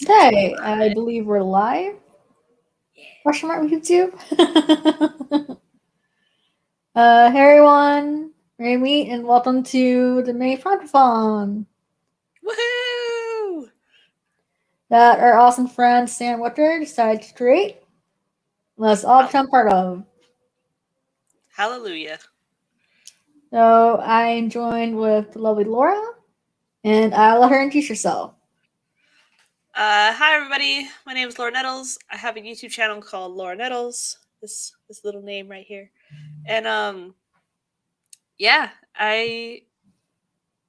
Okay, I believe we're live. Question mark YouTube. Hey everyone, Remy, and welcome to the May Promptathon Woohoo! that our awesome friend Sam Witter decided to create. Let's all become part of. Hallelujah. So I'm joined with the lovely Laura, and I'll let her introduce herself. Hi everybody. My name is Laura Nettles. I have a YouTube channel called Laura Nettles. This little name right here. And yeah, I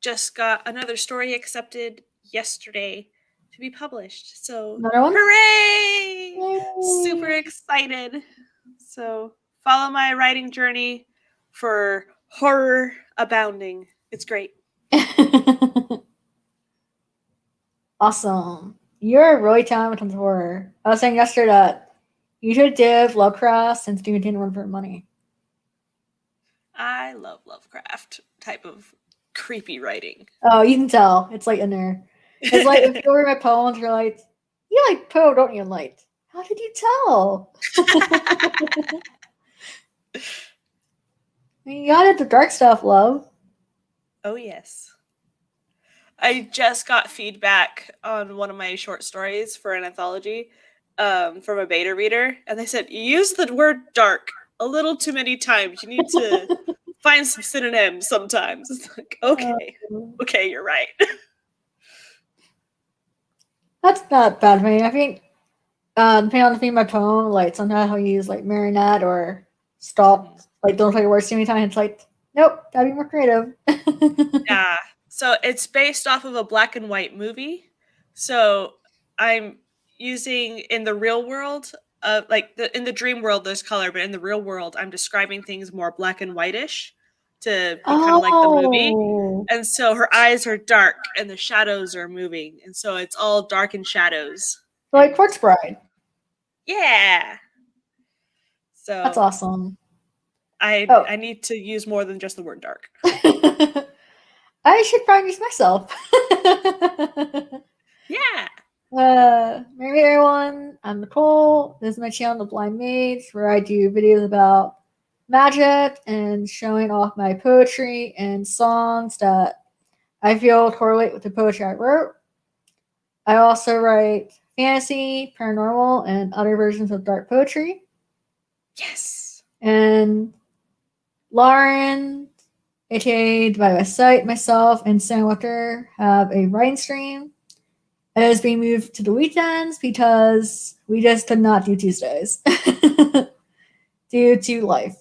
just got another story accepted yesterday to be published. So Another one? hooray! Super Yay! excited. So follow my writing journey for horror abounding. It's great. Awesome. You're really talented with horror. I was saying yesterday that you should div Lovecraft since you didn't run for money. I love Lovecraft type of creepy writing. Oh, you can tell. It's like in there. It's like if you read my poems, you're like, you like Poe, don't you? Like, how did you tell? You got it, the dark stuff, love. Oh, yes. I just got feedback on one of my short stories for an anthology from a beta reader, and they said, you use the word dark a little too many times. You need to find some synonyms sometimes. It's like, okay, you're right. That's not bad for me. I think, depending on the theme of my poem, like sometimes I'll use like marionette or stop, like don't play your words too many times. It's like, nope, gotta be more creative. Yeah. So it's based off of a black and white movie. So I'm using in the real world, in the dream world, there's color, but in the real world, I'm describing things more black and whitish to be kind of like the movie. Oh, And so her eyes are dark and the shadows are moving. And so it's all dark and shadows. so like Quartz Bride. Yeah. That's So awesome. I Oh, I need to use more than just the word dark. I should probably use myself. Yeah. Maybe everyone, I'm Nicole. This is my channel, The Blind Mage, where I do videos about magic and showing off my poetry and songs that I feel correlate with the poetry I wrote. I also write fantasy, paranormal, and other versions of dark poetry. Yes. And Lauren, aka by my site, myself, and Sam Wicker have a writing stream. It is being moved to the weekends because we just could not do Tuesdays due to life.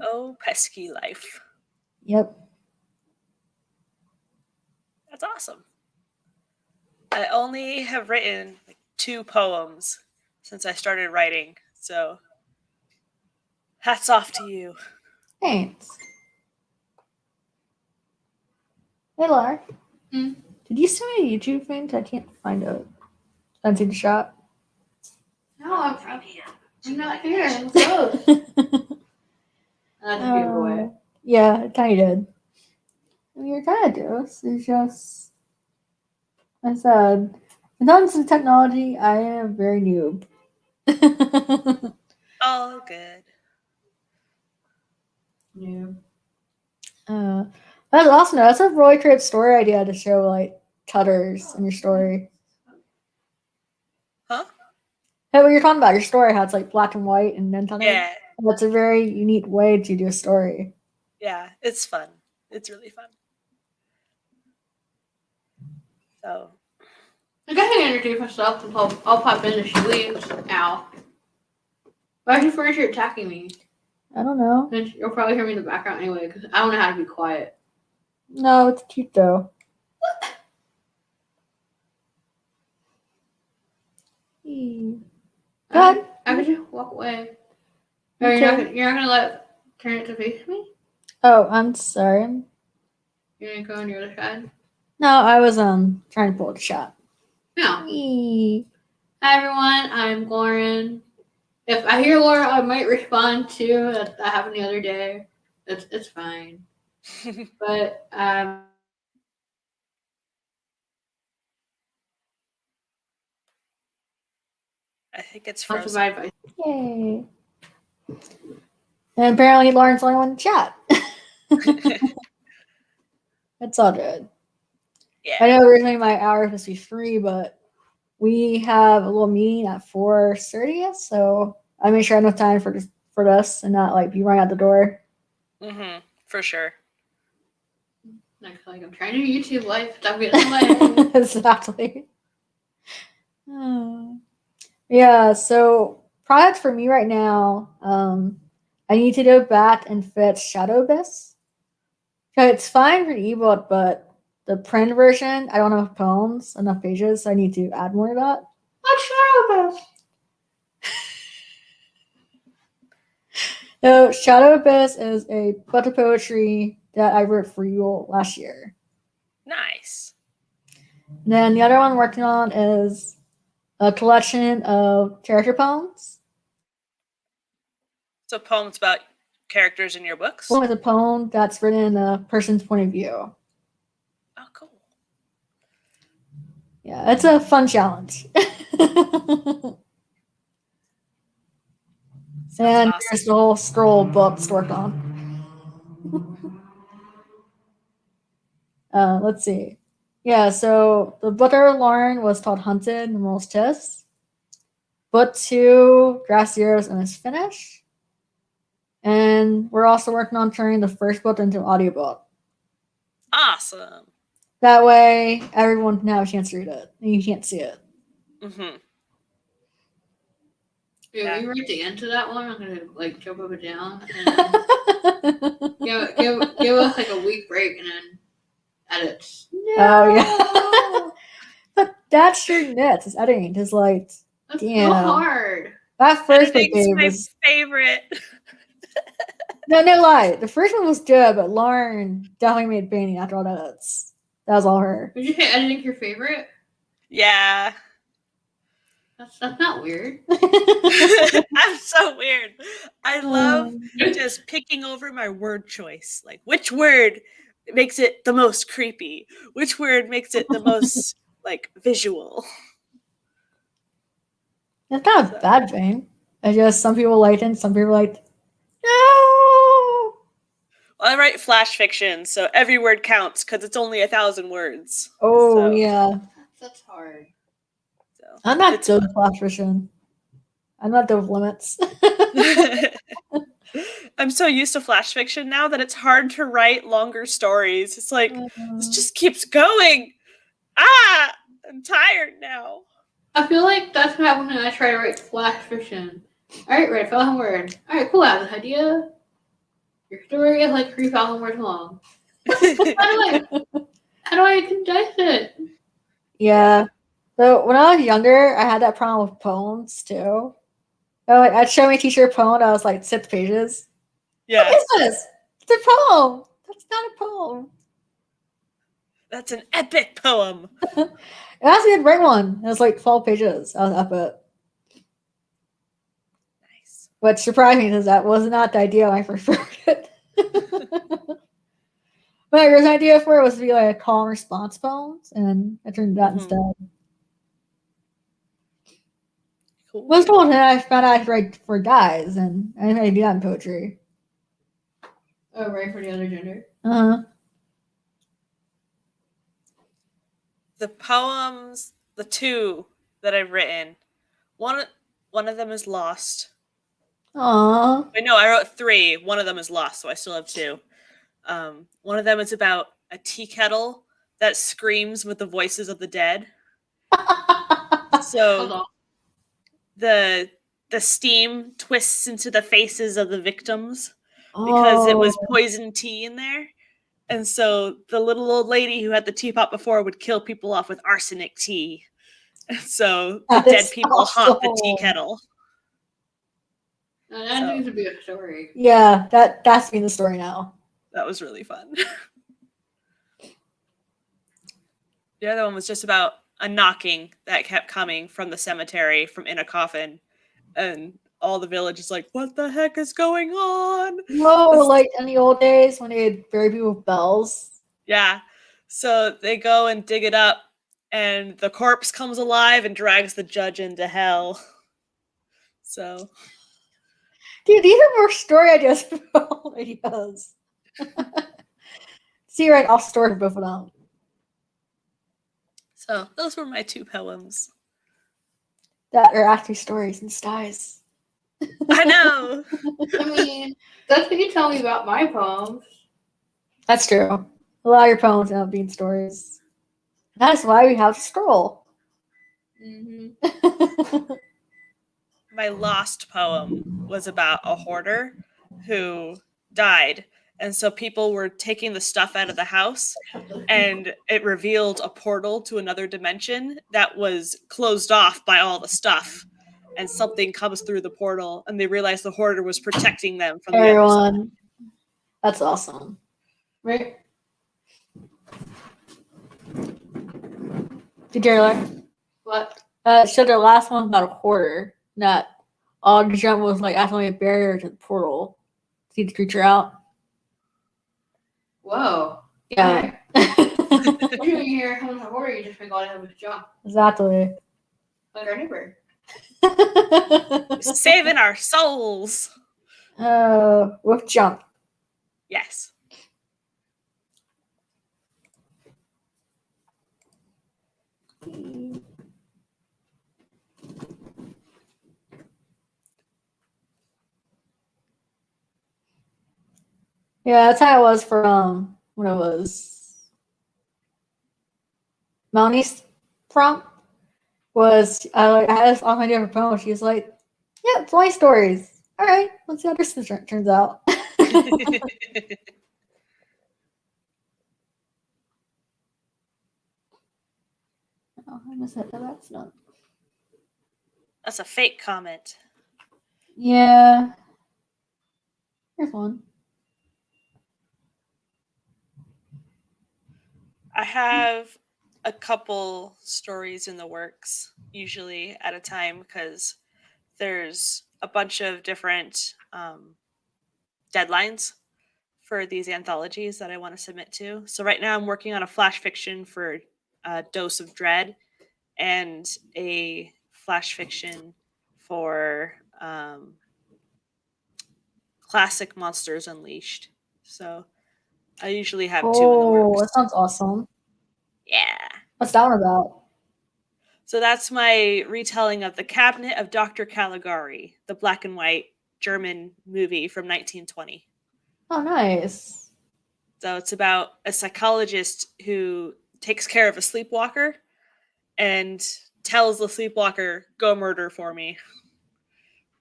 Oh, pesky life. Yep. That's awesome. I only have written like 2 poems since I started writing, so hats off to you. Thanks. Hey, Laura. Mm. Did you send me a YouTube thing? I can't find it. Fancy the shop. No, I'm not here. I'm close. That's a good boy. Yeah, it kind of did. I mean, you're kind of do. It's just, I said, in terms of technology, I am very noob. All good. Yeah. That's awesome. That's a really great story idea to show like cutters in your story. Huh? Hey, what you're talking about, your story, how it's like black and white and then cutters. Yeah. That's a very unique way to do a story. Yeah. It's fun. It's really fun. So. I guess I can introduce myself. I'll pop in if she leaves. Ow. Why is your furniture attacking me? I don't know. And you'll probably hear me in the background anyway because I don't know how to be quiet. No, it's cute though. God. I could just walk away. Or Okay. you're not gonna turn it to face me? Oh, I'm sorry. You're gonna go on your other side? No, I was trying to pull the shot. No. Eee. Hi everyone, I'm Lauren. If I hear Laura, I might respond too. That happened the other day. It's fine. But I think it's Lots of frozen. advice. Yay. And apparently Lauren's the only one in chat. It's all good. Yeah. I know originally my hour was supposed to be 3, but we have a little meeting at 4:30, so I made sure I have enough time for this and not like be running out the door. For sure. Like I'm trying to do YouTube life. Stop getting in the way. Exactly. Yeah, so product for me right now, I need to go back and fix Shadow Abyss. It's fine for the ebook, but the print version, I don't have poems, enough pages, so I need to add more to that. What's Shadow Abyss? So Shadow Abyss is a book of poetry that I wrote for you last year. Nice. And then the other one I'm working on is a collection of character poems. So poems about characters in your books? One is a poem that's written in a person's point of view. Oh, cool. Yeah, it's a fun challenge. And awesome. there's the whole scroll books to work on. Let's see. Yeah, so the book I learned was called Hunted and Most Tiss. Book 2, Grass Zeros, and is finished. And we're also working on turning the first book into an audiobook. Awesome. That way, everyone can have a chance to read it, and you can't see it. Yeah, we write the end to that one. I'm gonna like jump up and down and give us like a week break and then edits. No. Oh yeah. But that's your nets. It's editing. It's like That's damn. so hard. That first book Editing's my was favorite. no lie. The first one was good, but Lauren definitely made Banning after all that edits. That was all her. Would you say editing your favorite? Yeah. That's not weird. I'm so weird. I love just picking over my word choice. Like, which word makes it the most creepy? Which word makes it the most, like, visual? It's not a bad thing. I just some people liked it, and some people liked no. Well, I write flash fiction, so every word counts because it's only 1,000 words. Oh so, yeah. That's hard. So I'm not good with flash fiction. I'm not good with limits. I'm so used to flash fiction now that it's hard to write longer stories. It's like, this just keeps going. I'm tired now. I feel like that's what happens when I try to write flash fiction. Alright, write 1,000 words. Alright, cool, I have this idea. Your story is like 3,000 words long. How do I condense it? Yeah. So when I was younger, I had that problem with poems too. I'd show my teacher a poem that was like 6 pages. Yeah. What is this? It's a poem. That's not a poem. That's an epic poem. It actually a great one. It was like 12 pages. That was epic. Nice. What surprised me is that was not the idea when I first wrote it. My original idea for it was to be like a call and response poems, and I turned that instead. Cool. Most of the I found out I could write for guys, and I didn't really do that in poetry. Oh, right, for the other gender. The poems, the 2 that I've written, one of them is lost. Aww. Wait, no, I wrote 3. One of them is lost, so I still have 2. One of them is about a tea kettle that screams with the voices of the dead. So the steam twists into the faces of the victims because it was poison tea in there. And so the little old lady who had the teapot before would kill people off with arsenic tea. And so the dead people haunt the tea kettle. That needs to be a story. Yeah, that's been the story now. That was really fun. The other one was just about a knocking that kept coming from the cemetery from in a coffin. And all the village is like, what the heck is going on? No, like in the old days when they'd bury people with bells. Yeah. So they go and dig it up, and the corpse comes alive and drags the judge into hell. So Dude, these are more story ideas for all videos. See, right, I'll store both of them. So those were my 2 poems. That are actually stories and styes. I know. I mean, that's what you tell me about my poems. That's true. A lot of your poems end up being stories. That's why we have to scroll. Mm-hmm. My lost poem was about a hoarder who died. And so people were taking the stuff out of the house, and it revealed a portal to another dimension that was closed off by all the stuff. And something comes through the portal, and they realize the hoarder was protecting them from the other side. Everyone, that's awesome. Right? Did you learn? What? So the last one about a hoarder. That all the jump was like actually a barrier to the portal. See the creature out. Whoa. Yeah. What do you hear? How much order you just make all that with jump? Exactly. Like our neighbor. Saving our souls. With jump. Yes. Yeah, that's how it was for when it was Melanie's prompt was I had this on my different phone. She was like, "Yeah, it's my stories. All right, let's see how this turns out." Oh, I missed that. That's not. That's a fake comment. Yeah. Here's one. I have a couple stories in the works, usually at a time, because there's a bunch of different deadlines for these anthologies that I want to submit to. So right now I'm working on a flash fiction for Dose of Dread and a flash fiction for Classic Monsters Unleashed. So I usually have 2 in the Oh, works. that sounds awesome. Yeah. What's that one about? So that's my retelling of The Cabinet of Dr. Caligari, the black and white German movie from 1920. Oh, nice. So it's about a psychologist who takes care of a sleepwalker and tells the sleepwalker, "Go murder for me."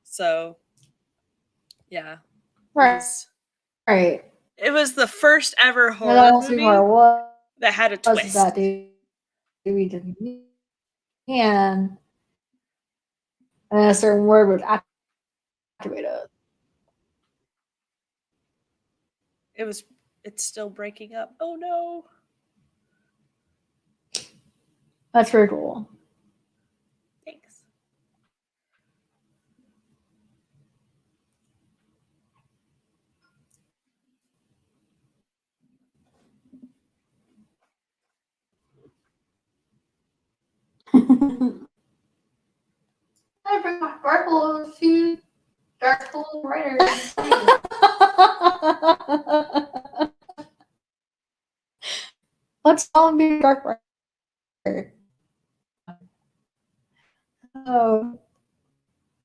So, yeah. Right. Right. It was the first ever Yeah, horror that won't see movie horror. What that had a was twist. that we didn't and a certain word would activate it. It's still breaking up. Oh no. That's very cool. Thanks. I bring my sparkle to dark cool writer. Let's all be dark brighter. Oh,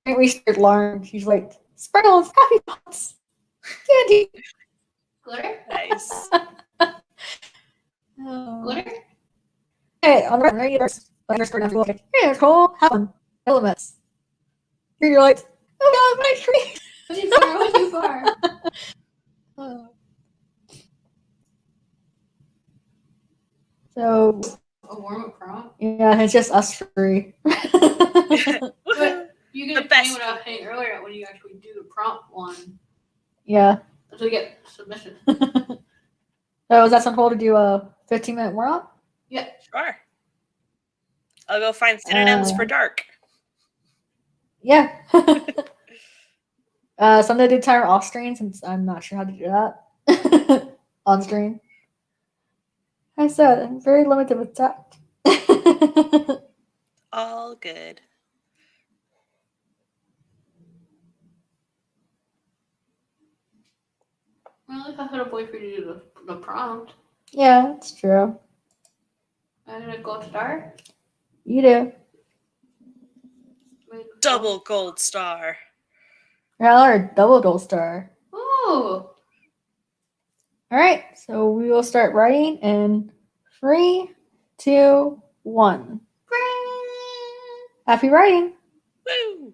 we should learn. She's like, sprinkles, happy thoughts, candy. Glitter? Nice. Oh. Glitter? Hey, on the right, there's underscore down below. Hey, Nicole, have fun. Elements. Here you're like, oh god, my tree. Went too far. Oh. So, A warm-up prompt? yeah, it's just us three. Woohoo. You The can explain best what I was saying earlier when you actually do the prompt one. Yeah. Until you get submission. So, is that some cool to do a 15-minute warm up? Yeah. Sure. I'll go find synonyms for dark. Yeah. Someday do timer off screen since I'm not sure how to do that on screen. I said I'm very limited with tact. All good. Well, if I had a boyfriend to do the prompt, Yeah, that's true. I had a gold star. You do. Double gold star. Or a double gold star. Oh, All right, so we will start writing in 3, 2, 1. Happy writing. Woo!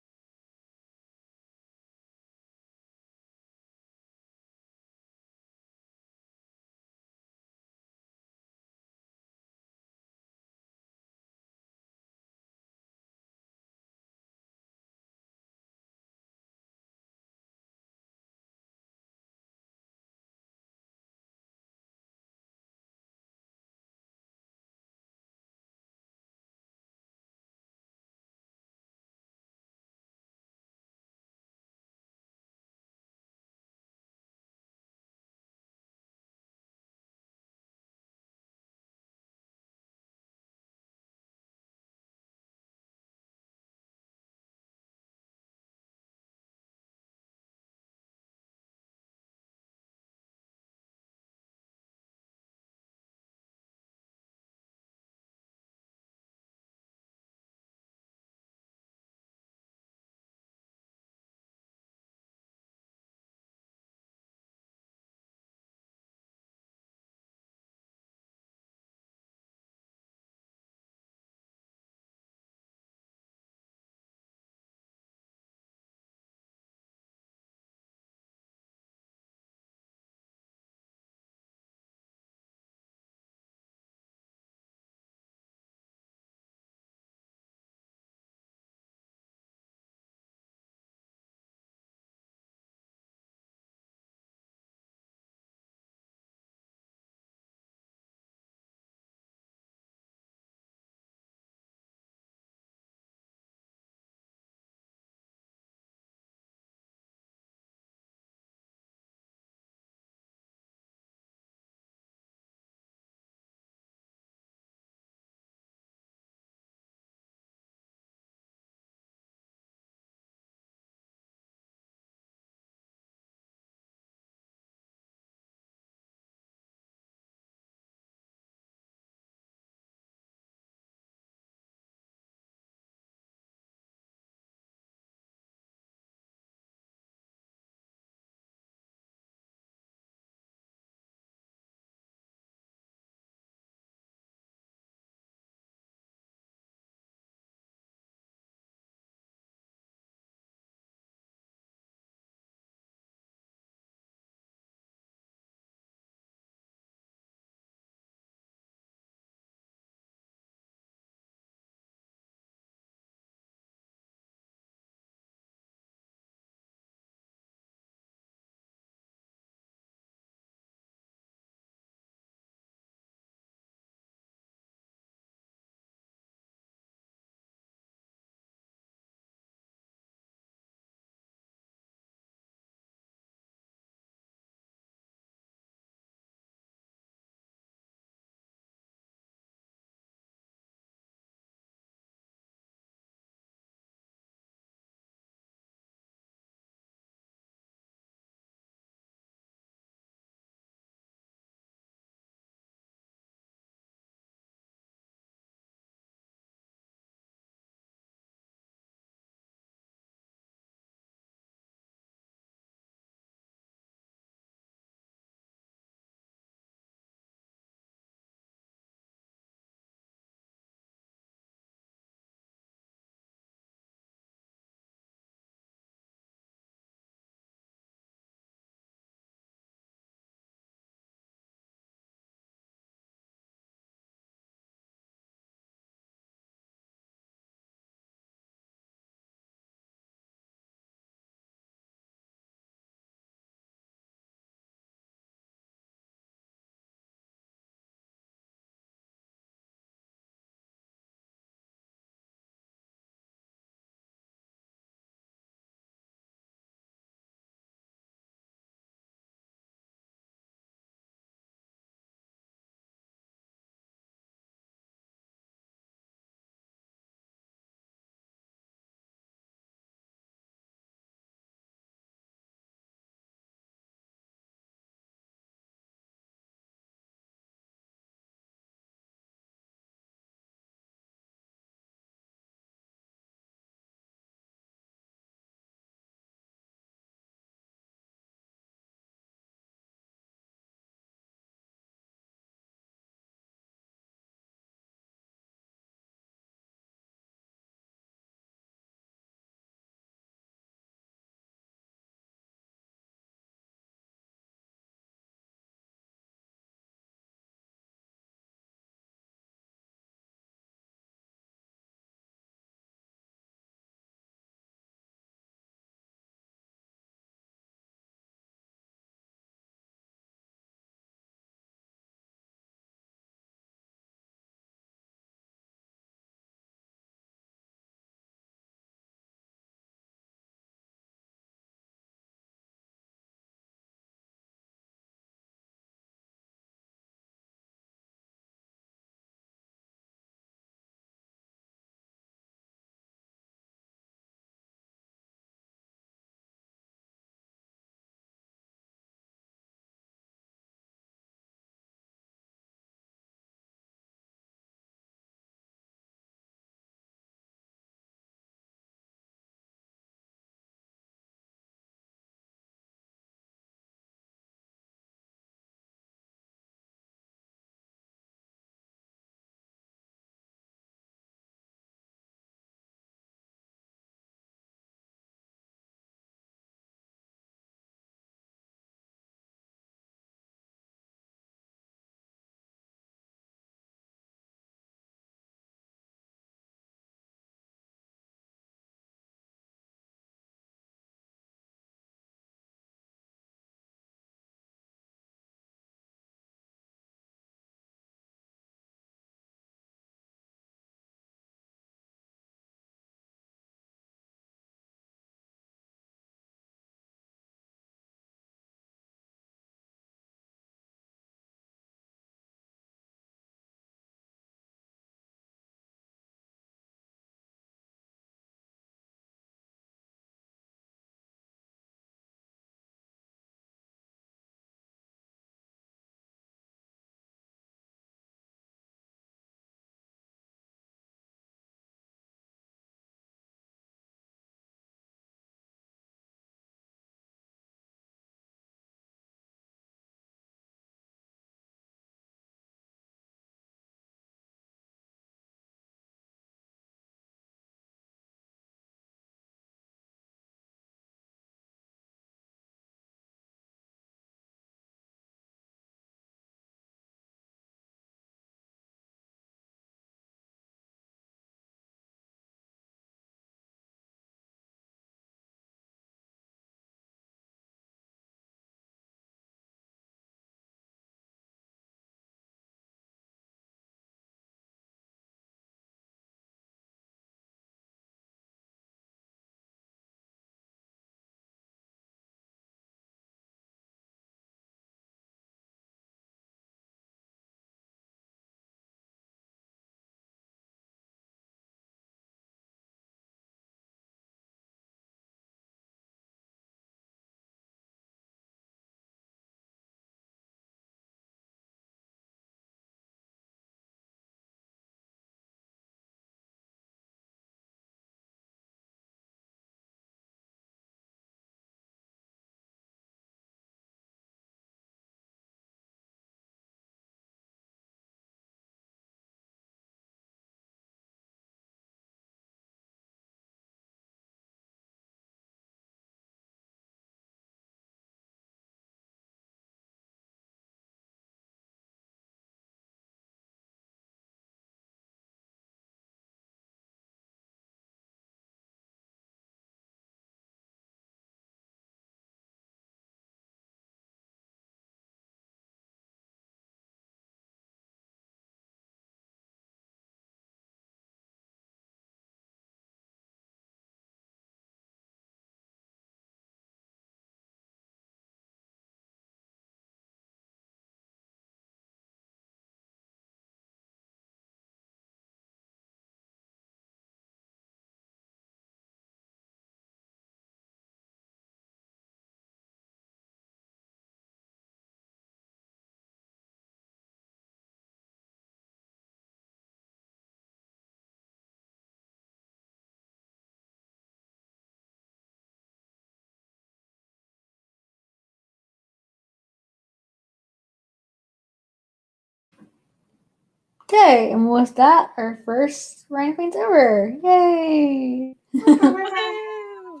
Okay, and with that, our first round points over. Yay! Woohoo!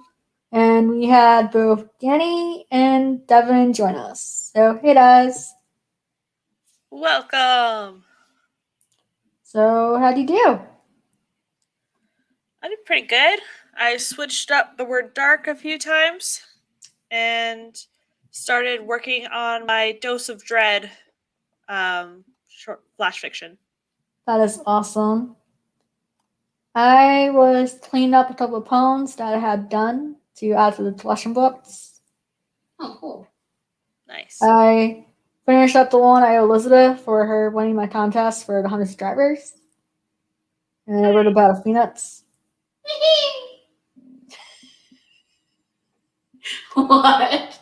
And we had both Danny and Devin join us. So, hey guys. Welcome. So, how'd you do? I did pretty good. I switched up the word dark a few times and started working on my dose of dread short flash fiction. That is awesome. I was cleaning up a couple of poems that I had done to add to the collection books. Oh, cool. Nice. I finished up the one I owe Elizabeth for her winning my contest for the 100 subscribers. And I wrote about a Phoenix. What?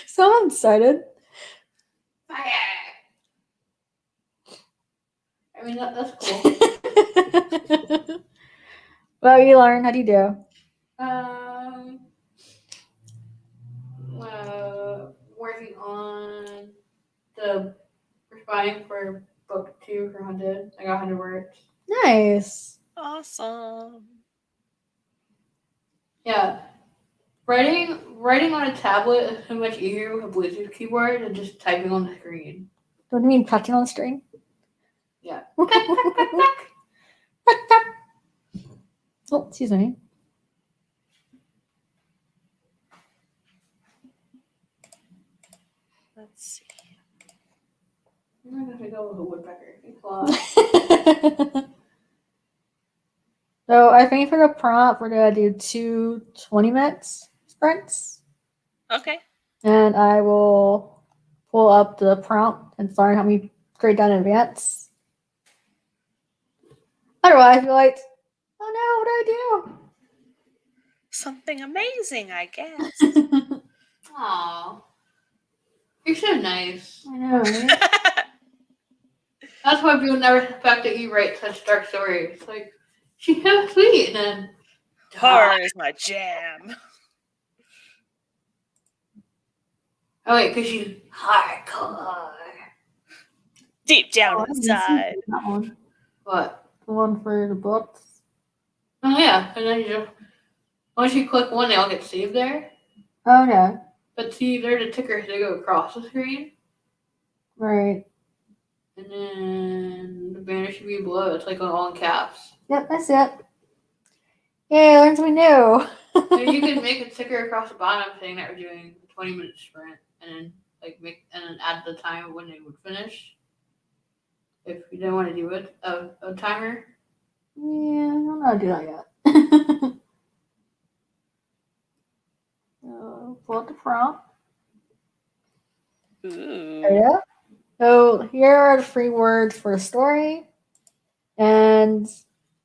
So I'm excited. Fire. I mean, that's cool. Well, you learn. How do you do? Working on the responding for book 2 for 100. I got 100 words. Nice. Awesome. Yeah. Writing on a tablet is so much easier with a Bluetooth keyboard than just typing on the screen. Don't you mean touching on the string? Yeah. Oh, excuse me. Let's see. I'm not gonna go with a woodpecker. So I think for the prompt, we're gonna do 2 20-minute sprints, Okay. and I will pull up the prompt and find how many grade down in advance. Otherwise, I'll be like, oh no, what do Something amazing, I guess. I do? Aw. You're so nice. I know, right? That's why people never suspect that you write such dark stories. Like, she's so sweet, and then Horror is my jam. oh wait, because she's hardcore. Deep down Oh, I didn't see inside. that one. What? The one for the books. Oh yeah, and then you just once you click one, they all get saved there. Okay, But see, there's the tickers that go across the screen, right. and then the banner should be below. It's like all in caps. Yep, that's it. Yay, learn something new. So you can make a ticker across the bottom saying that we're doing a 20-minute sprint, and then add the time when they would finish. If you don't want to do it, a timer. Yeah, I don't know how to do that yet. Pull up the prompt. There Ooh. you go. So here are the free words for a story. And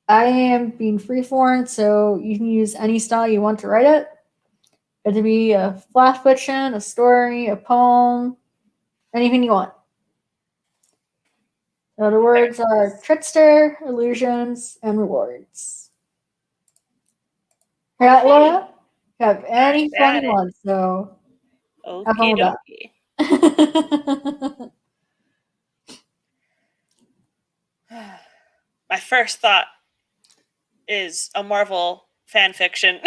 I am being freeform, so you can use any style you want to write it. It could be a flash fiction, a story, a poem, anything you want. So the words are trickster, illusions, and rewards. Hear that, Laura? You have any Got fun you it. want, so have fun Okie with that. dokie. My first thought is a Marvel fan fiction.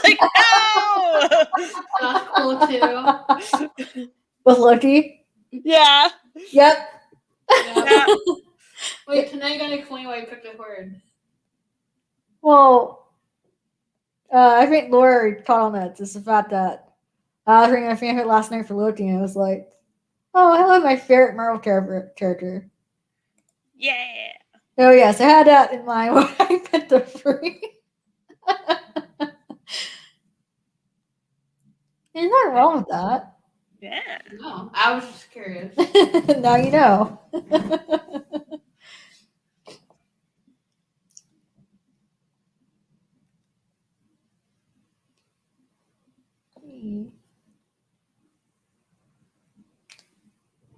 Like, no! That's cool too. With Loki? Yeah. Yep. Yeah. Wait, tonight you gotta explain why you picked a word. Well, I think Laura caught on that. Just the fact that I was reading a fanfic last night for Loki, and it was like, oh, hello, my favorite Marvel character. Yeah. Oh, yes, I had that in mind when I picked the free. There's nothing wrong with that. Yeah. No, I was just curious. Now you know.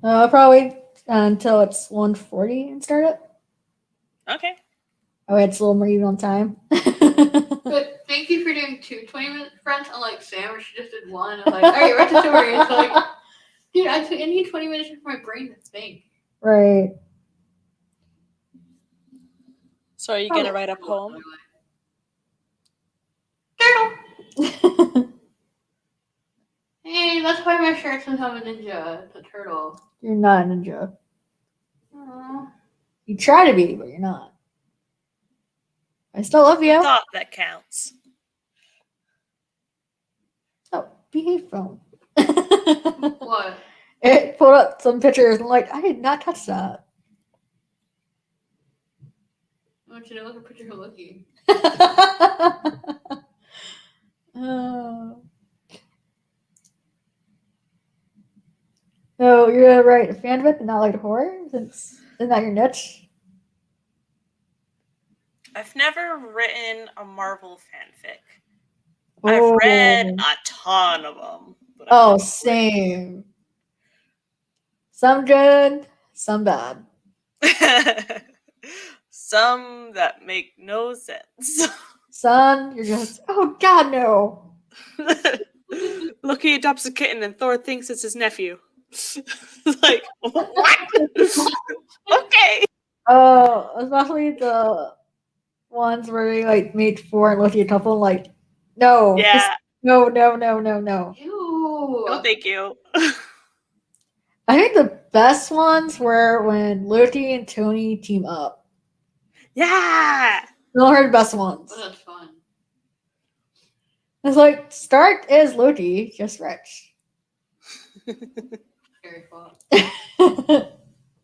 I'll probably wait until it's 1:40 and start it. Okay. Oh, it's a little more even on time. But thank you for doing 2 20-minute sprints, unlike Sam, where she just did one. I'm like, all right, write the story. It's like, dude, I need 20 minutes for my brain to think. Right. So are you gonna write a poem? Turtle. Hey, that's why my shirt says I'm a ninja. It's a turtle. You're not a ninja. Aw. You try to be, but you're not. I still love you. Thought that counts. Oh, behave phone. What? It pulled up some pictures and like, I did not touch that. I want you to look at a picture of Lucky. Oh. So you're gonna write a fanfic and not like horror? Since isn't that your niche? I've never written a Marvel fanfic. I've read a ton of them. But I've Oh, never same. Some good, some bad. written. Some that make no sense. Son, you're just oh god no. Loki adopts a kitten and Thor thinks it's his nephew. Like, what? Okay. Oh, especially the ones where they like made four and Loki a couple. Like, no, Yeah. just no, no, no, no, no. Ew. No, thank you. I think the best ones were when Loki and Tony team up. Yeah. Those are the best ones. But that's fun. It's like Stark is Loki, just rich. Scary thought.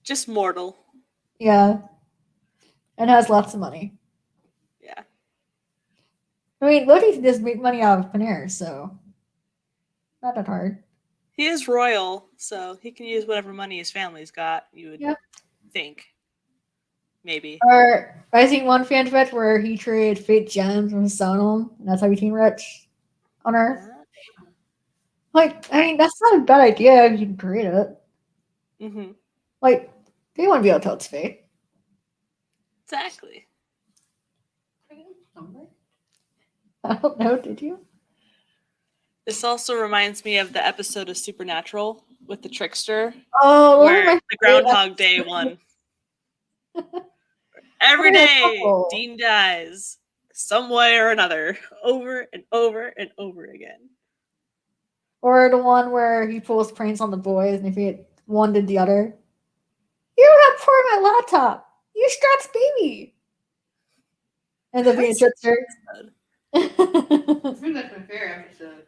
Just mortal. Yeah, and has lots of money. Yeah. I mean, Loki can just make money out of Panera, so not that hard. He is royal, so he can use whatever money his family's got, you would Yep. think. Maybe. Or I seen one fanfic where he traded fake gems from Sonum, and that's how he became rich on Earth. Like, I mean, that's not a bad idea if you can create it. Mm-hmm. Like, they want to be able to tell it's fake. Exactly. I don't know, did you? This also reminds me of the episode of Supernatural with the trickster, Oh, those are where my the Groundhog Day one. Every What a day, couple. Dean dies some way or another, over and over and over again. Or the one where he pulls pranks on the boys, and if he one did the other. You got pour my laptop. You Strat's baby. Ends up being a That's trickster. I think that's my favorite episode.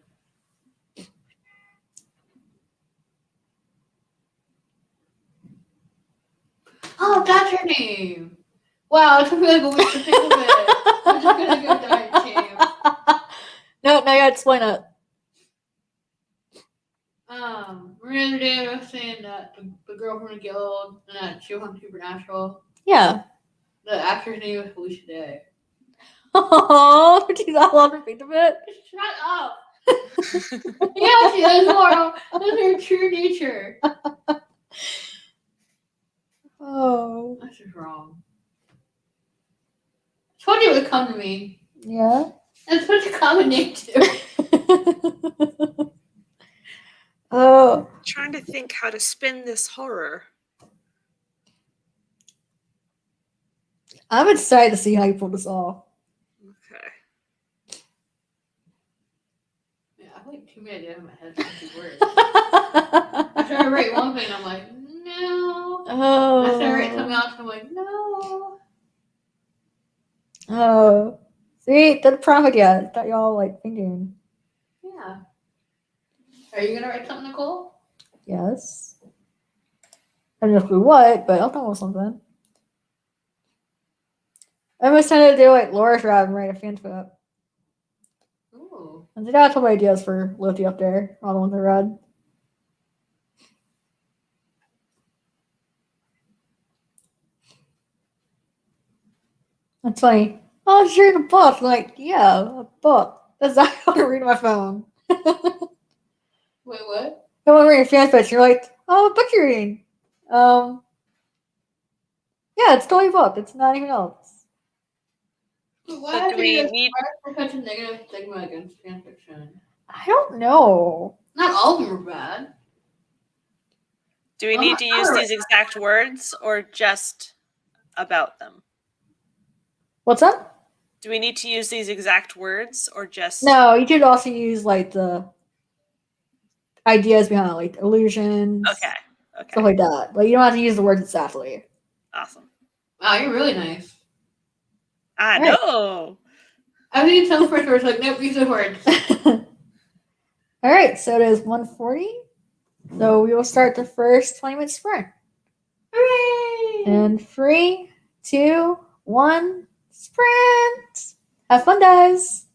Oh, that's your name. Wow, it took me like a week to think of it. I'm just gonna go die, team. No, now you gotta explain it. Remember the other day I was saying that the girl from the guild and that she was on Supernatural. Yeah. The actor's name was Felicia Day. Oh, do you not love to think of it? Shut up. Yeah, she is more. That's her true nature. Oh. That's just wrong. I told you it would come to me. Yeah. That's such a common name too. Oh. Trying to think how to spin this horror. I'm excited to see how you pull this off. Okay. Yeah, I have like too many ideas in my head for two words. I try to write one thing, I'm like, no. I try to write something Oh. else, I'm like, no. Oh. See, didn't profit yet. Thought y'all like thinking. Yeah. Are you gonna write something, Nicole? Yes. I don't know who what, but I'll come with something. I was trying to do like Laura's Rap and write a fanfic. Ooh. And I got a couple ideas for Loki up there, all the ones I read. That's funny. Oh, I was reading a book. Like, yeah, a book. That's not how to read my phone. Wait, what? I want to read a fanfic. You're like, oh, what book you're reading? Yeah, it's totally a book. It's not even else. Why But have do to we be need? such a negative stigma against fanfiction? I don't know. Not all of them are bad. Do we I'm need not to use sure. these exact words or just about them? What's up? Do we need to use these exact words or just No, you could also use like the ideas behind it, like illusions, Okay. Okay. stuff like that. But you don't have to use the words exactly. Awesome. Wow, you're really nice. I Right. know. I was thinking some first words like nope, use the words. All right, so it is 1:40. So we will start the first 20-minute sprint. Hooray! And 3, 2, 1, sprint! Have fun, guys!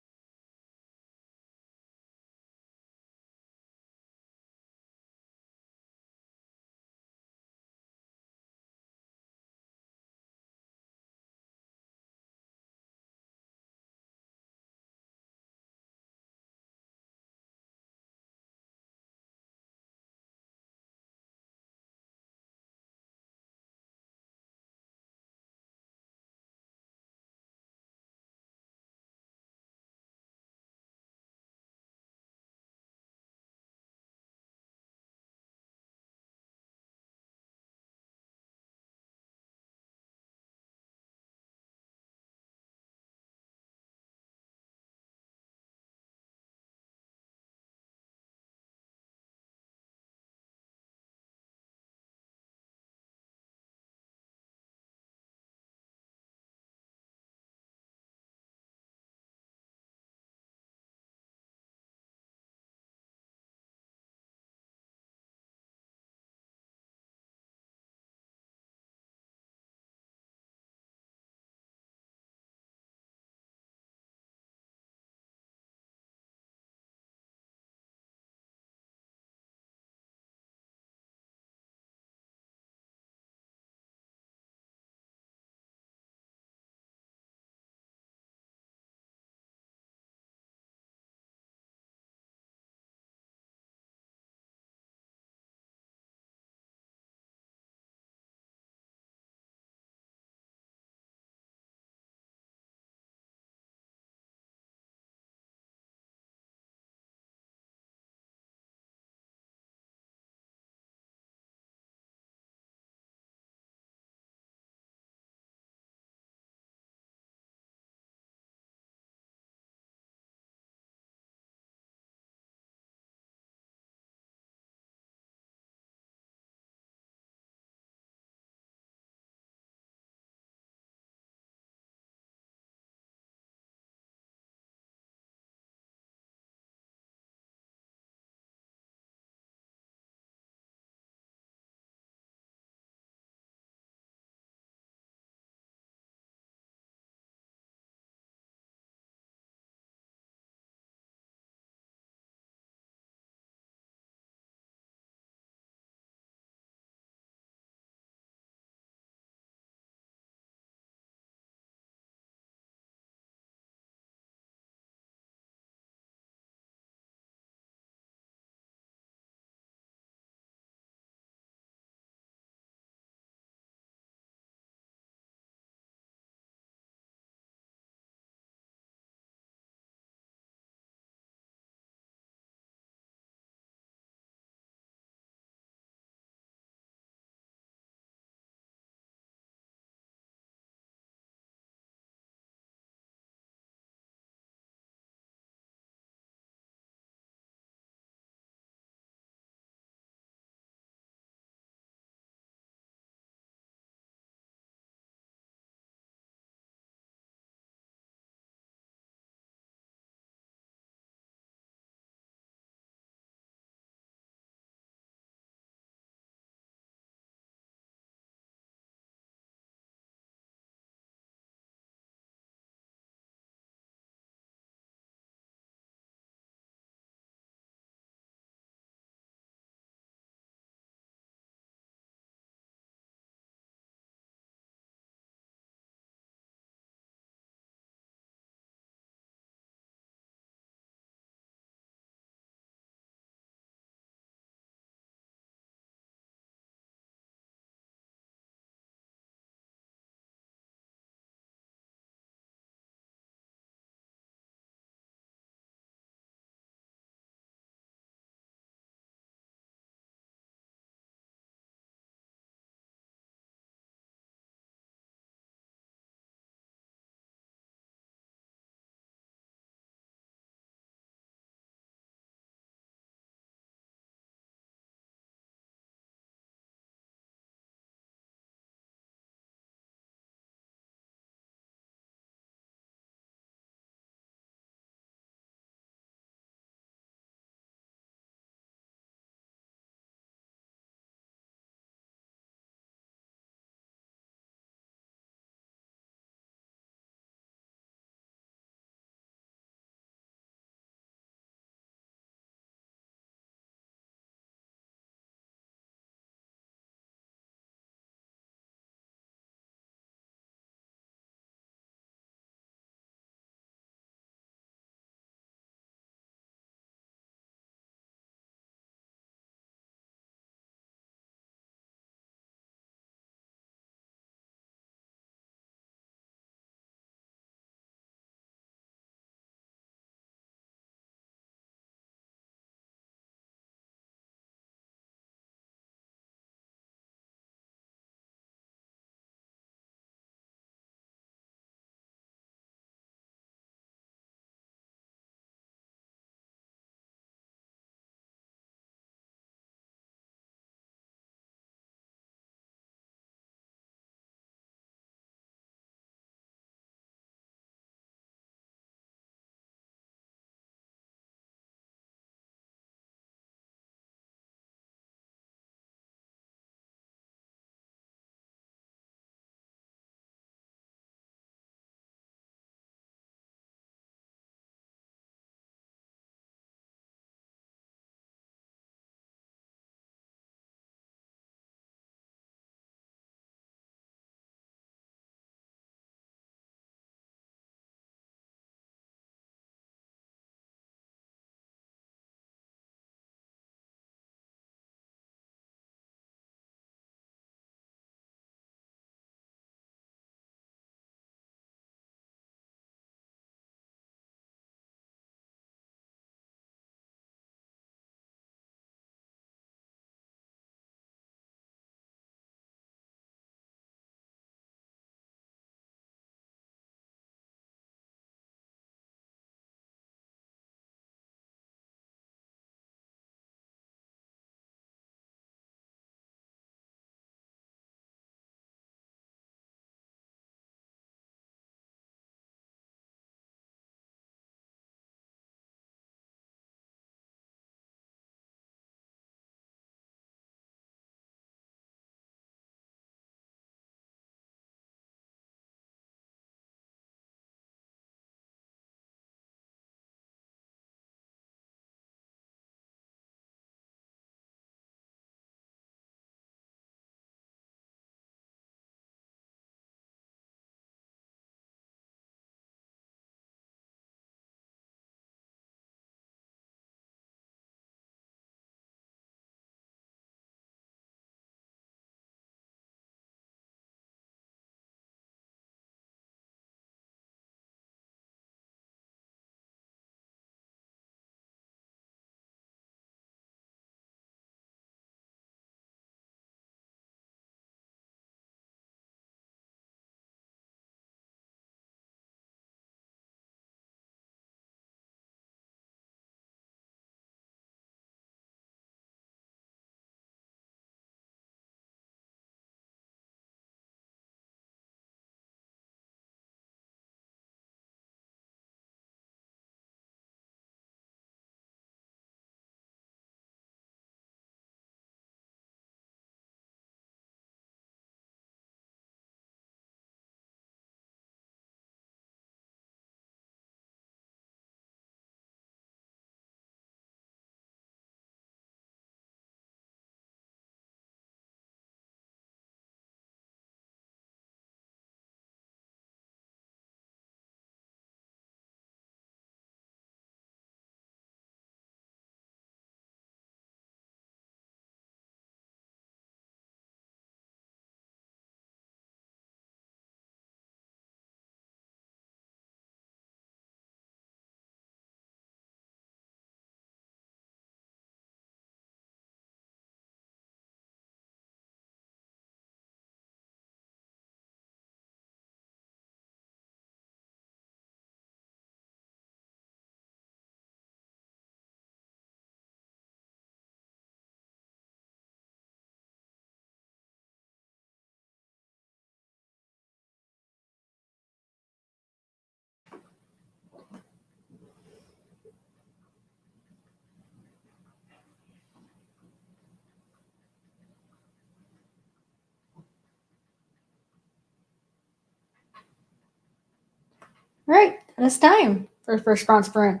Right, and it's time for first front sprint.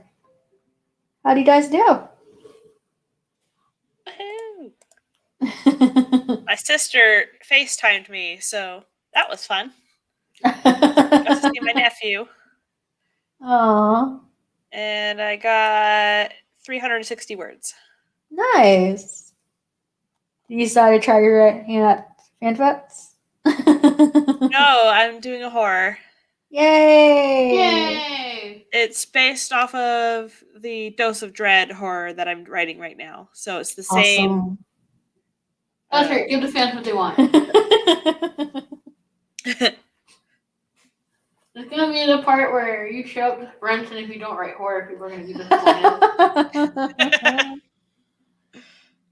How do you guys do? Woohoo. My sister FaceTimed me, so that was fun. Got to see my nephew. Aww, And I got 360 words. nice. You decided to try your hand at fanfics? No, I'm doing a horror. Yay! Yay! It's based off of the Dose of Dread horror that I'm writing right now. So it's the same. Awesome. That's right. Give the fans what they want. It's gonna be the part where you show up to Brent, and if you don't write horror, people are gonna be disappointed.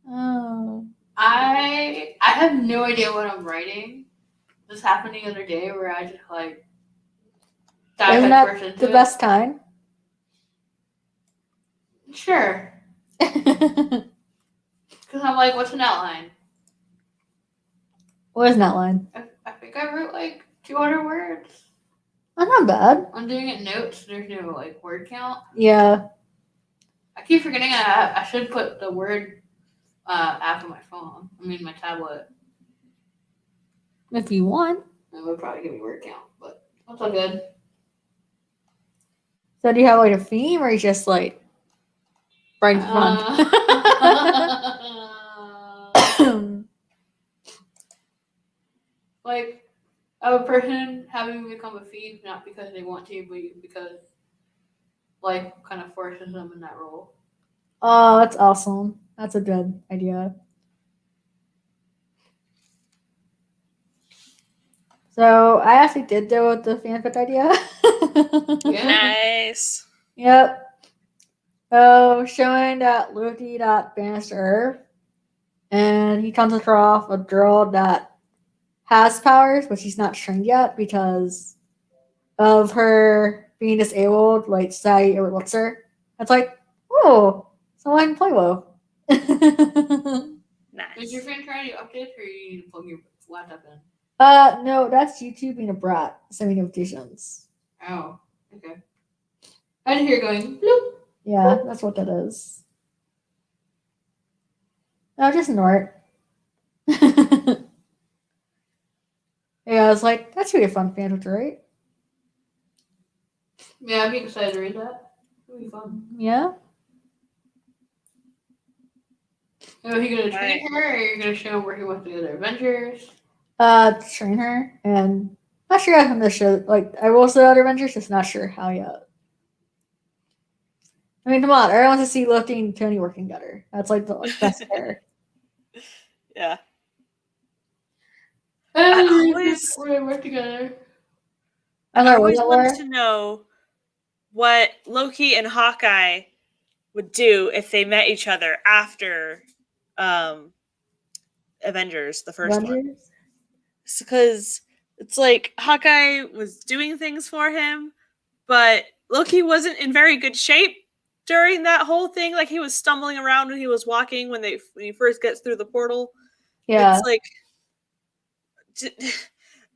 Oh. I have no idea what I'm writing. This happened the other day where I just like dive Isn't headfirst that into the it. best kind? Sure. Because I'm like, what's an outline? What is that line? I think I wrote like 200 words. Oh, not bad. I'm doing it in notes. There's no like word count. Yeah. I keep forgetting I should put the word app on my phone. I mean my tablet. If you want. It would probably give me word count, but that's all good. So do you have like a theme or you just like right in front? Like of a person having become a thief not because they want to, but because life kind of forces them in that role. Oh, that's awesome. That's a good idea. So I actually did deal with the fanfic idea. Yeah. Nice. Yep. So showing that Loki got banished to Earth, and he comes across a girl that has powers, but she's not trained yet because of her being disabled. Like society overlooks her. It's like, oh, someone I can play with. Is your Nice. friend trying to update, or you need to plug your laptop in? No, that's YouTube being a brat, sending notifications. Oh, okay. I just hear going bloop. Yeah, that's what that is. No, just ignore it. Yeah, I was like, that should be a fun fanfic, right? Yeah, I'd be excited to read that. It'll be fun. Yeah. Are you gonna train Right. her, or are you gonna show him where he wants to go to Avengers? Train her, and not sure how to show. Like, I will say other Avengers, just not sure how yet. I mean, come on, everyone wants to see Loki and Tony working together. That's like the best pair. Yeah. I always- where they work together. I'm I like, always what wanted to know what Loki and Hawkeye would do if they met each other after Avengers, the first one. Avengers? Because it's like Hawkeye was doing things for him, but Loki wasn't in very good shape during that whole thing. Like he was stumbling around when he was walking when he first gets through the portal. Yeah. It's like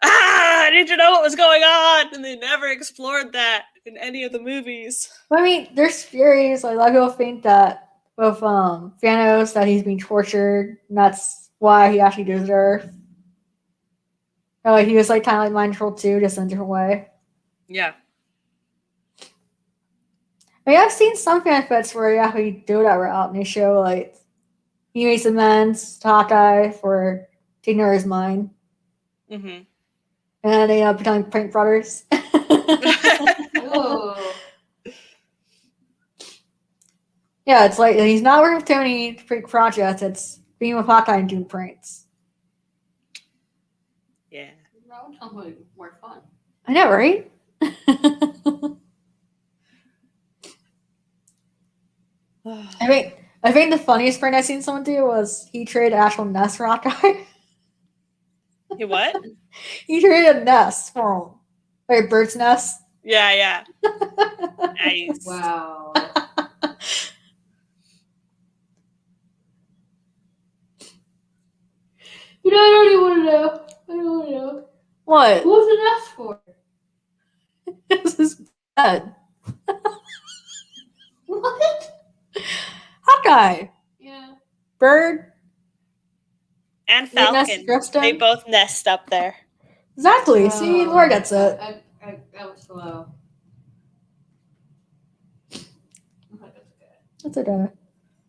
I need to know what was going on, and they never explored that in any of the movies. But I mean, there's theories. Like, a lot of people think that with Thanos that he's being tortured, and that's why he actually goes to Earth. Or, like, he was like kind of like mind controlled too, just in a different way. Yeah. I mean, I've seen some fanfics where you actually do that route, and they show like he makes amends to Hawkeye for taking over his mind, Mm-hmm. and they become prank brothers. Oh, Yeah, it's like he's not working with Tony to prank projects. It's being with Hawkeye and doing pranks. Yeah. that would sound like more fun. I know, right? I think the funniest prank I seen someone do was he traded actual nest for Hawkeye. You what? He traded a nest for him, like a bird's nest. Yeah, yeah. Nice. Wow. You know, I don't even want to know. I don't want to know. What? Who was the nest for? It was his Dead. What? Hawkeye. Yeah. Bird. And They nest Falcon. Kristen. They both nest up there. Exactly. See, Laura gets it. That was slow. Okay, that's okay. That's okay.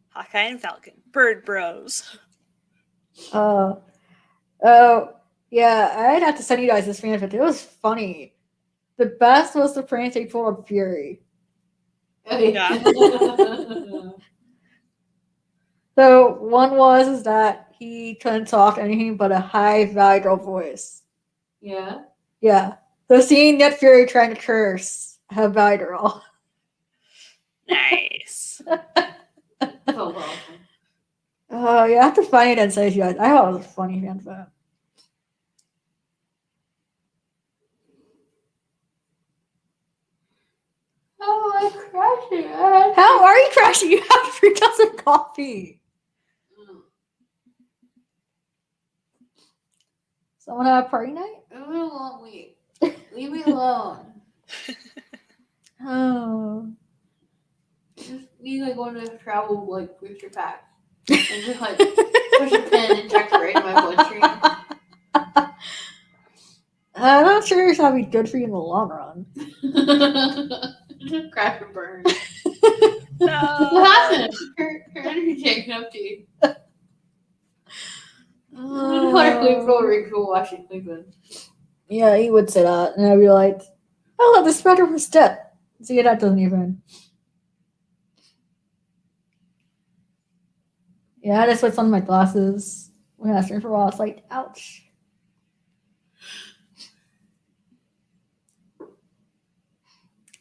Hawkeye and Falcon. Bird bros. Oh, yeah. I'd have to send you guys this fanfic. It was funny. The best was the prank they pulled on Fury. Yeah. So one is that he couldn't talk anything but a high valuable voice. Yeah. Yeah. So seeing Nick Fury trying to curse have Vidal. Nice. That was awesome. Oh, you have to find it and say to you guys. I thought it was a funny fanfic. Oh, I'm crashing. How are you crashing? You have 3 cups of coffee. Someone have a party night? It's been a long week. Leave me alone. Oh. Just need like one of those travel like booster packs. And just like push a pin and check the rate in my bloodstream. I'm not sure it's gonna be good for you in the long run. Just crash and burn. No. What happened? Her energy taken up to you. Oh. What a flamethrower ritual while she's sleeping. Yeah, he would say that, and I'd be like, "I love the spreader was dead." See, that doesn't even. Yeah, I just switched on my glasses when I was streaming for a while. It's like, ouch.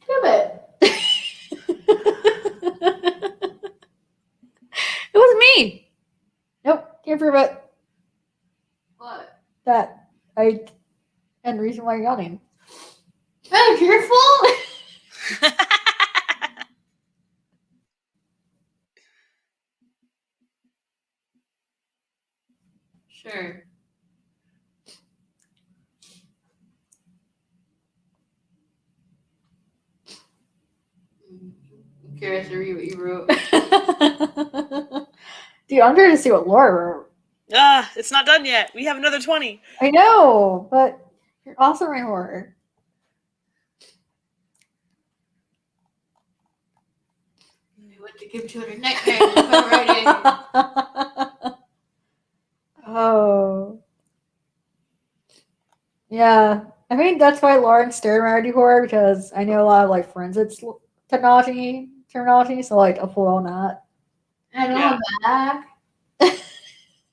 Damn it. It was me. Nope, can't prove it. What? That I and the reason why you're yawning. Oh, it's your fault? Sure. I'm curious to read what you wrote. Dude, I'm trying to see what Laura wrote. It's not done yet. We have another 20. I know, but you're also in horror. I want to give you a nightmare with my writing. Oh. Yeah. I think that's why Lauren stared when I do horror, because I know a lot of like forensics terminology, so like I'll pull on that. I know Yeah. I'm back.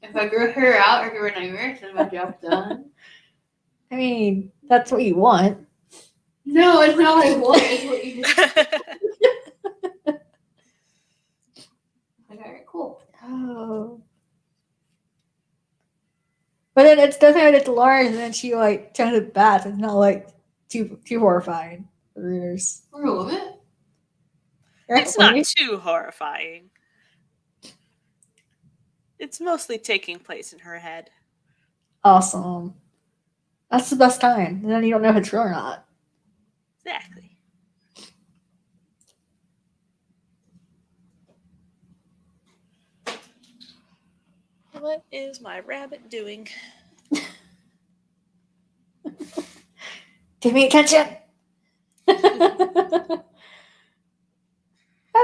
If I grew her out or give her nightmares, then my job's done. I mean, that's what you want. No, it's not what I want. It's what you just. Like, alright, cool. Oh. But then it's definitely like to Lauren, and then she like turns it bad. It's not like too horrifying for readers. We're a woman. It's not too horrifying. It's mostly taking place in her head. Awesome. That's the best time. And then you don't know if it's real or not. Exactly. What is my rabbit doing? Give me attention. How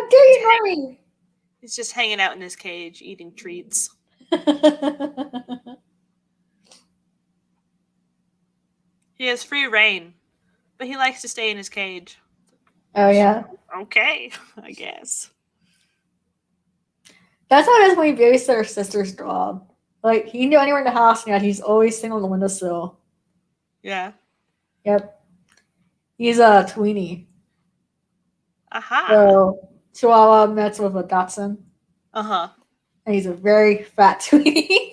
dare you ignore me? He's just hanging out in his cage, eating treats. He has free reign, but he likes to stay in his cage. Oh yeah. Okay, I guess. That's how it is when you babysit her sister's dog. Like he can go anywhere in the house, and yet he's always sitting on the windowsill. Yeah. Yep. He's a tweenie. Aha. So Chihuahua mixed with a Dachshund. Uh-huh. And he's a very fat tweenie.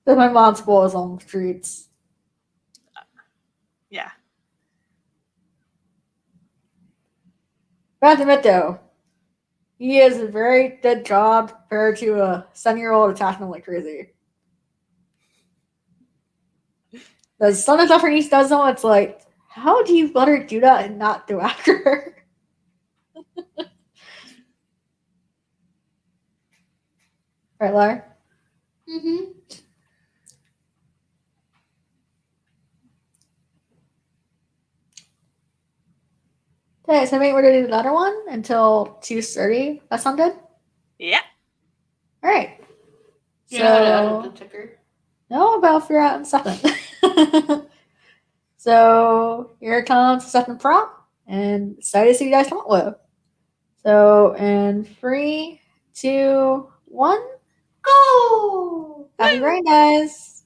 So my mom spoils on the streets. Yeah. But I have to admit though, he is a very good job compared to a 7-year-old attachment like crazy. The Son of Suffering does know. It's like, how do you let her do that and not go after her? Right, Lar? Mm-hmm. Okay, so maybe we're gonna do the other one until 2:30. That sound good? Yeah. All right. You know how to edit the So ticker? no, but I'll figure out in a second. So here comes the second prompt, and excited to see what you guys come up with. So in 3, 2, 1, go! Happy Woo! brain, guys!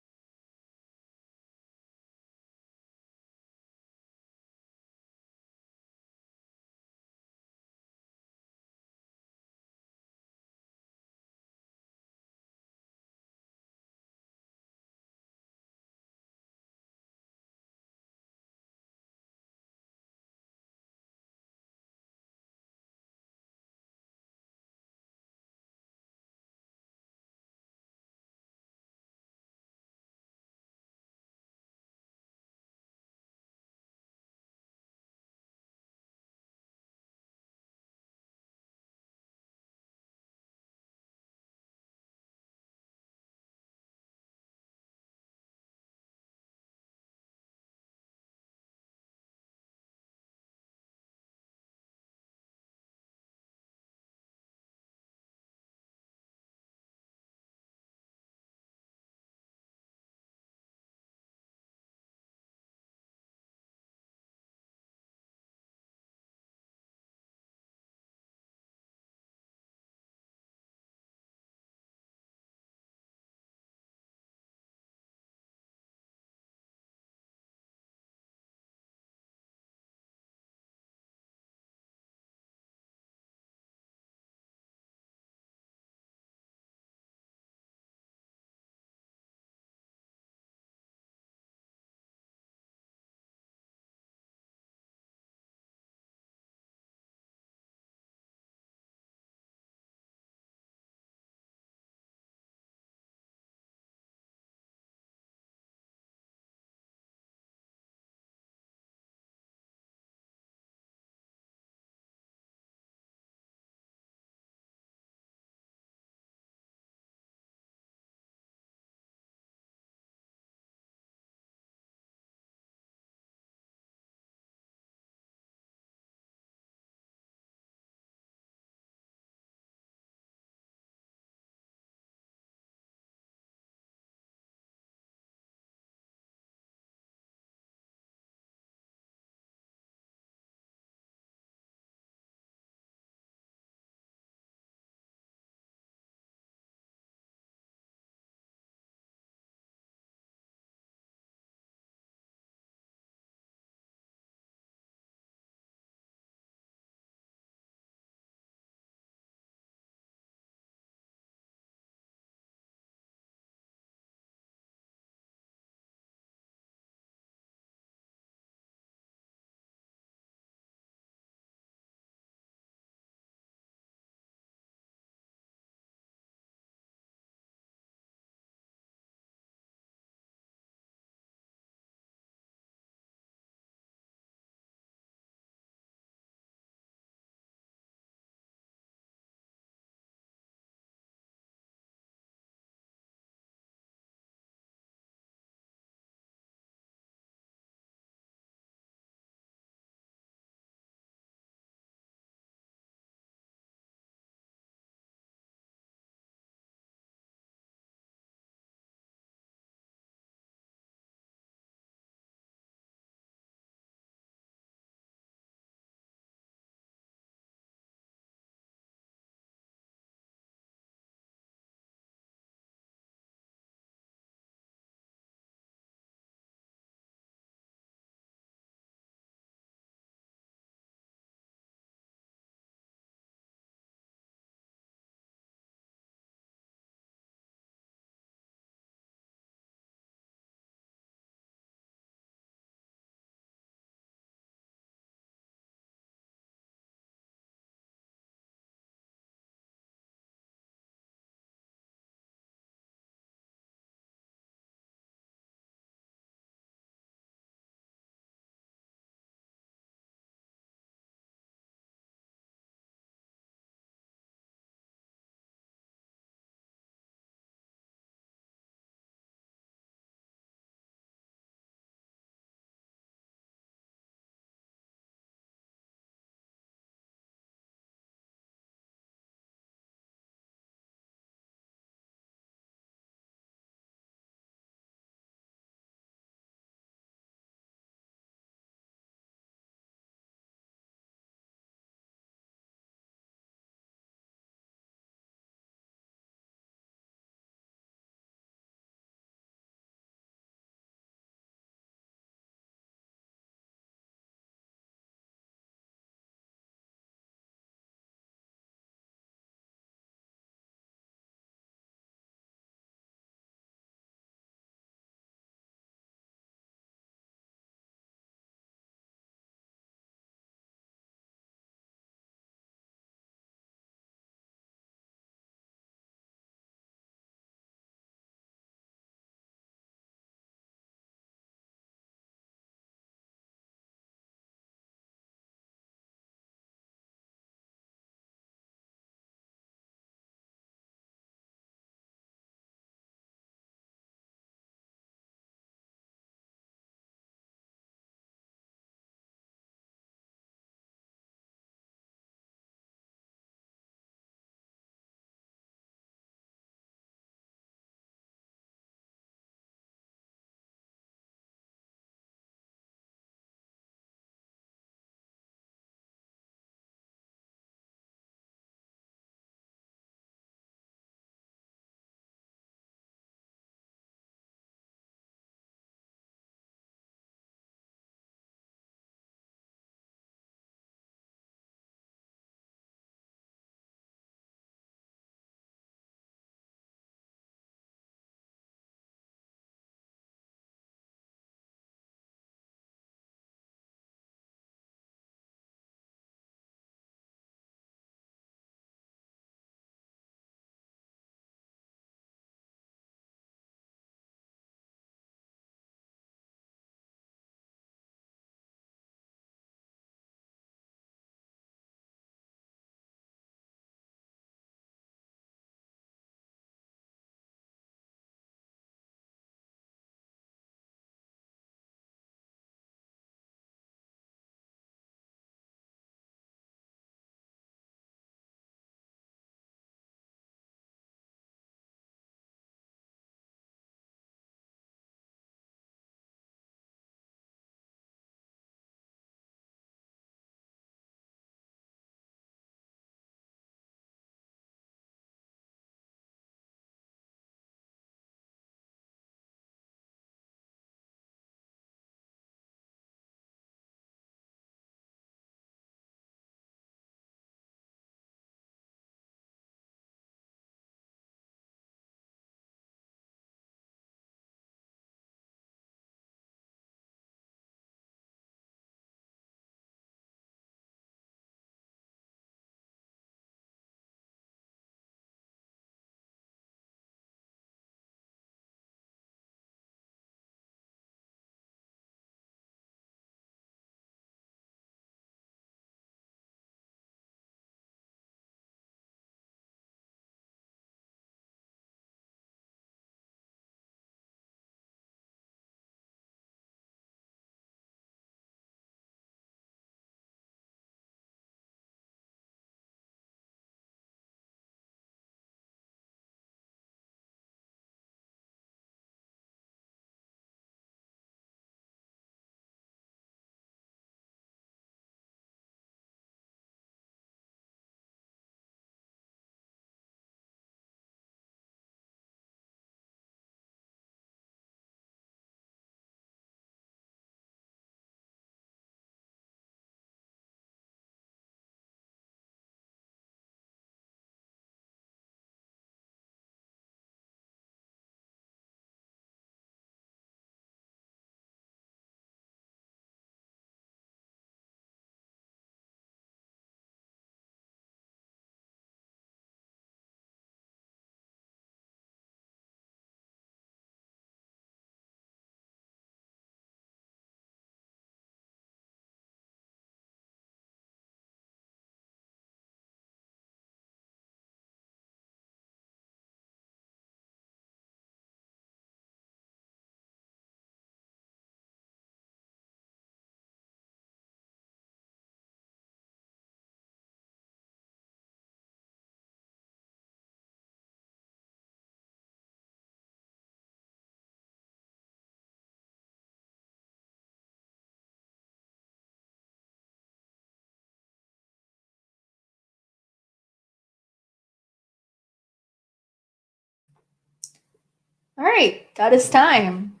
All right, that is time.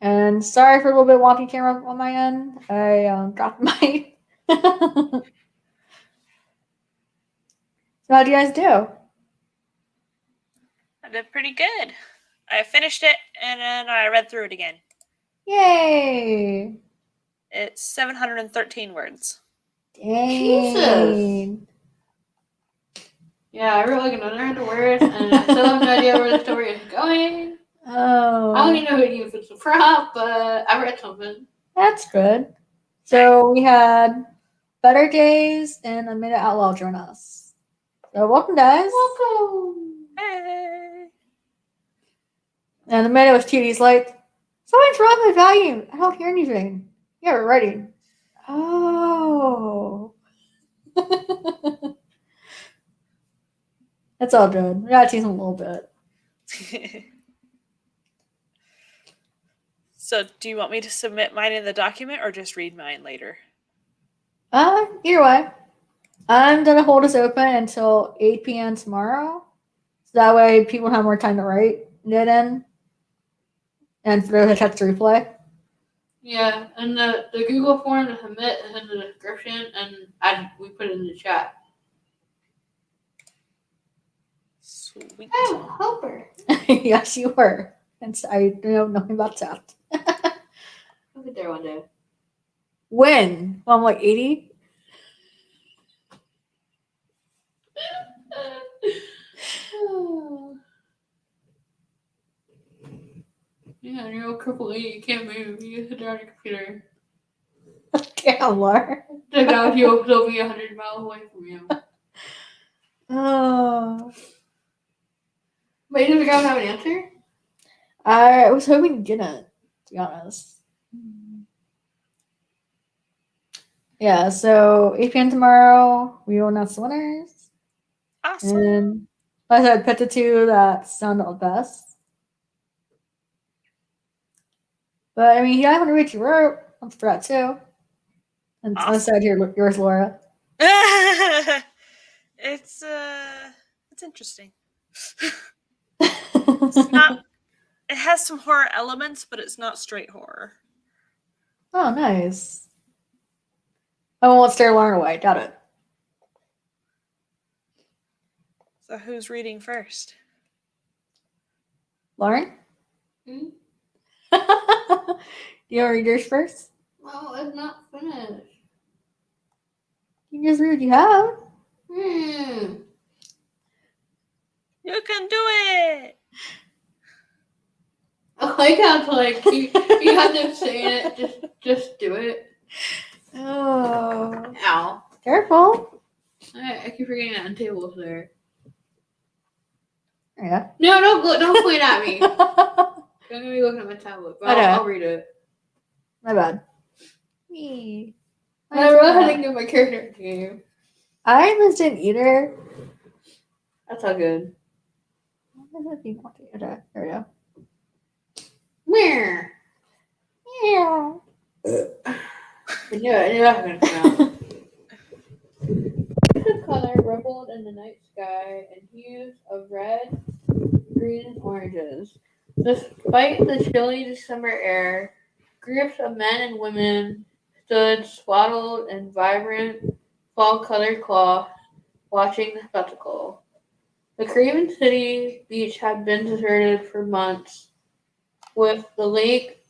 And sorry for a little bit wonky camera on my end. I dropped my. So how do you guys do? I did pretty good. I finished it and then I read through it again. Yay! It's 713 words. Dang. Jesus. Yeah, I wrote like another 100 words, and I still have no idea where the story is going. Oh. I don't even know who to use as a prop, but I read something. That's good. So we had Better Days and A Minute Outlaw join us. So welcome, guys. Welcome. Hey. And the minute was cute. He's like, someone drop my volume. I don't hear anything. Yeah, we're ready. Oh. That's all good. We gotta tease him a little bit. So, do you want me to submit mine in the document or just read mine later? Either way. I'm gonna hold us open until 8 p.m. tomorrow. So that way people have more time to write it in. And for those that catch the replay. Yeah, and the Google form to submit is in the description, and we put it in the chat. Sweet. I'm a helper. Yes, you were. And so I don't know nothing about that. I'll get there one day. When? Well, I'm like 80? Yeah, you're all crippled. You can't move. You sit down on your computer. Damn, Laura. The guy with you will still be 100 miles away from you. Oh. Wait, does the guy have an answer? I was hoping to get it, to be honest. Yeah, so 8 p.m. tomorrow, we will announce the winners. Awesome. And like I said, pick the two that sounded the best. But I mean, yeah, I want to read your wrote. I'm for that too. And Awesome. I said here, yours, Laura. It's interesting. It's not. It has some horror elements, but it's not straight horror. Oh, nice. I won't stare Lauren away. Got it. So who's reading first? Lauren? Hmm? Do you want to read yours first? No, it's not finished. You can just read what you have. You can do it! I like how it's like, you have to say it, just do it. Oh. Ow. Careful. I keep forgetting that on tables there. Yeah. No, don't point at me. I'm going to be looking at my tablet, but Okay. I'll read it. My bad. Me. I really had to give my character to you. I almost didn't either. That's all good. Okay, there we go. Where? Yeah. I knew that was going to come out. The color rippled in the night sky in hues of red, green, and oranges. Despite the chilly December air, groups of men and women stood swaddled in vibrant fall-colored cloth, watching the spectacle. The Caribbean City beach had been deserted for months, with the lake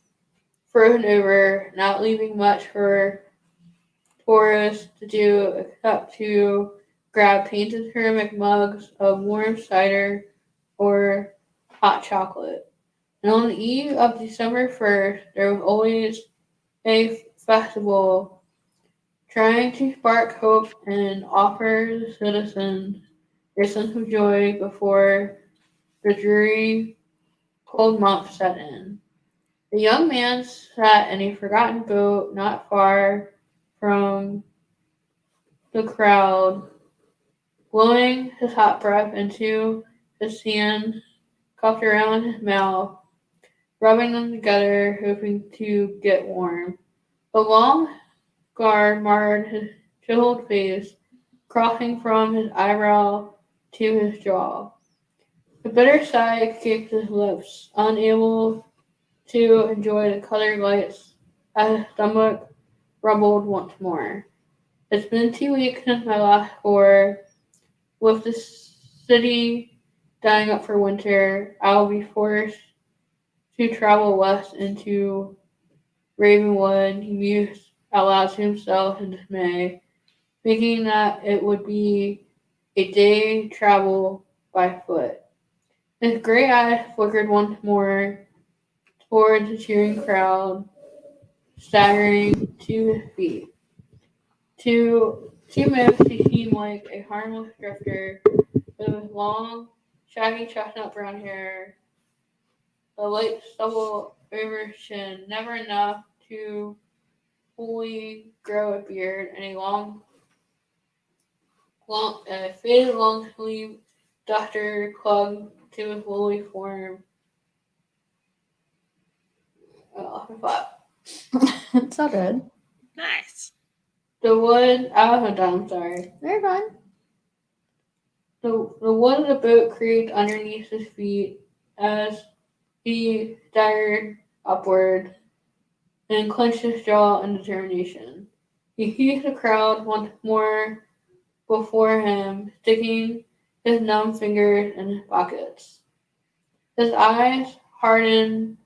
frozen over, not leaving much for tourists to do except to grab painted ceramic mugs of warm cider or hot chocolate. And on the eve of December 1st, there was always a festival trying to spark hope and offer the citizens a sense of joy before the dreary cold months set in. The young man sat in a forgotten boat not far from the crowd, blowing his hot breath into his hands cupped around his mouth, rubbing them together, hoping to get warm. The long scar marred his chiseled face, crossing from his eyebrow to his jaw. The bitter sigh escaped his lips, unable to enjoy the colored lights as his stomach rumbled once more. It's been 2 weeks since my last score. With the city dying up for winter, I'll be forced to travel west into Ravenwood, he mused out loud to himself in dismay, thinking that it would be a day travel by foot. His gray eyes flickered once more towards the cheering crowd, staggering to his feet. To Miff, he seemed like a harmless drifter with long, shaggy chestnut brown hair, a light stubble over his chin, never enough to fully grow a beard, and a faded long sleeve duster clung to his woolly form. Oh, I thought. It's all good. Nice. The wood, I wasn't done, sorry. Very fine. The wood of the boat creaked underneath his feet as he staggered upward and clenched his jaw in determination. He seized the crowd once more before him, sticking his numb fingers in his pockets. His eyes hardened,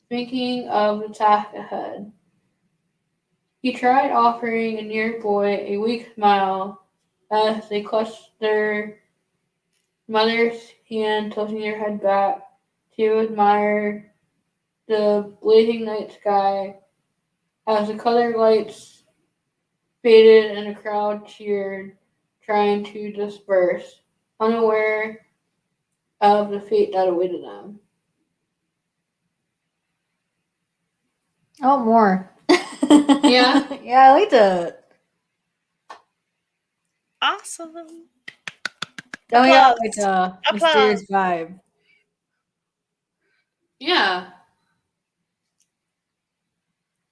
thinking of the task ahead. He tried offering a near boy a weak smile as they clutched their mother's hand, tilting their head back to admire the blazing night sky as the colored lights faded and the crowd cheered, trying to disperse, unaware of the fate that awaited them. Oh, more. Yeah? Yeah, I liked it. Awesome. Oh, yeah, Applause. like the mysterious vibe. Yeah.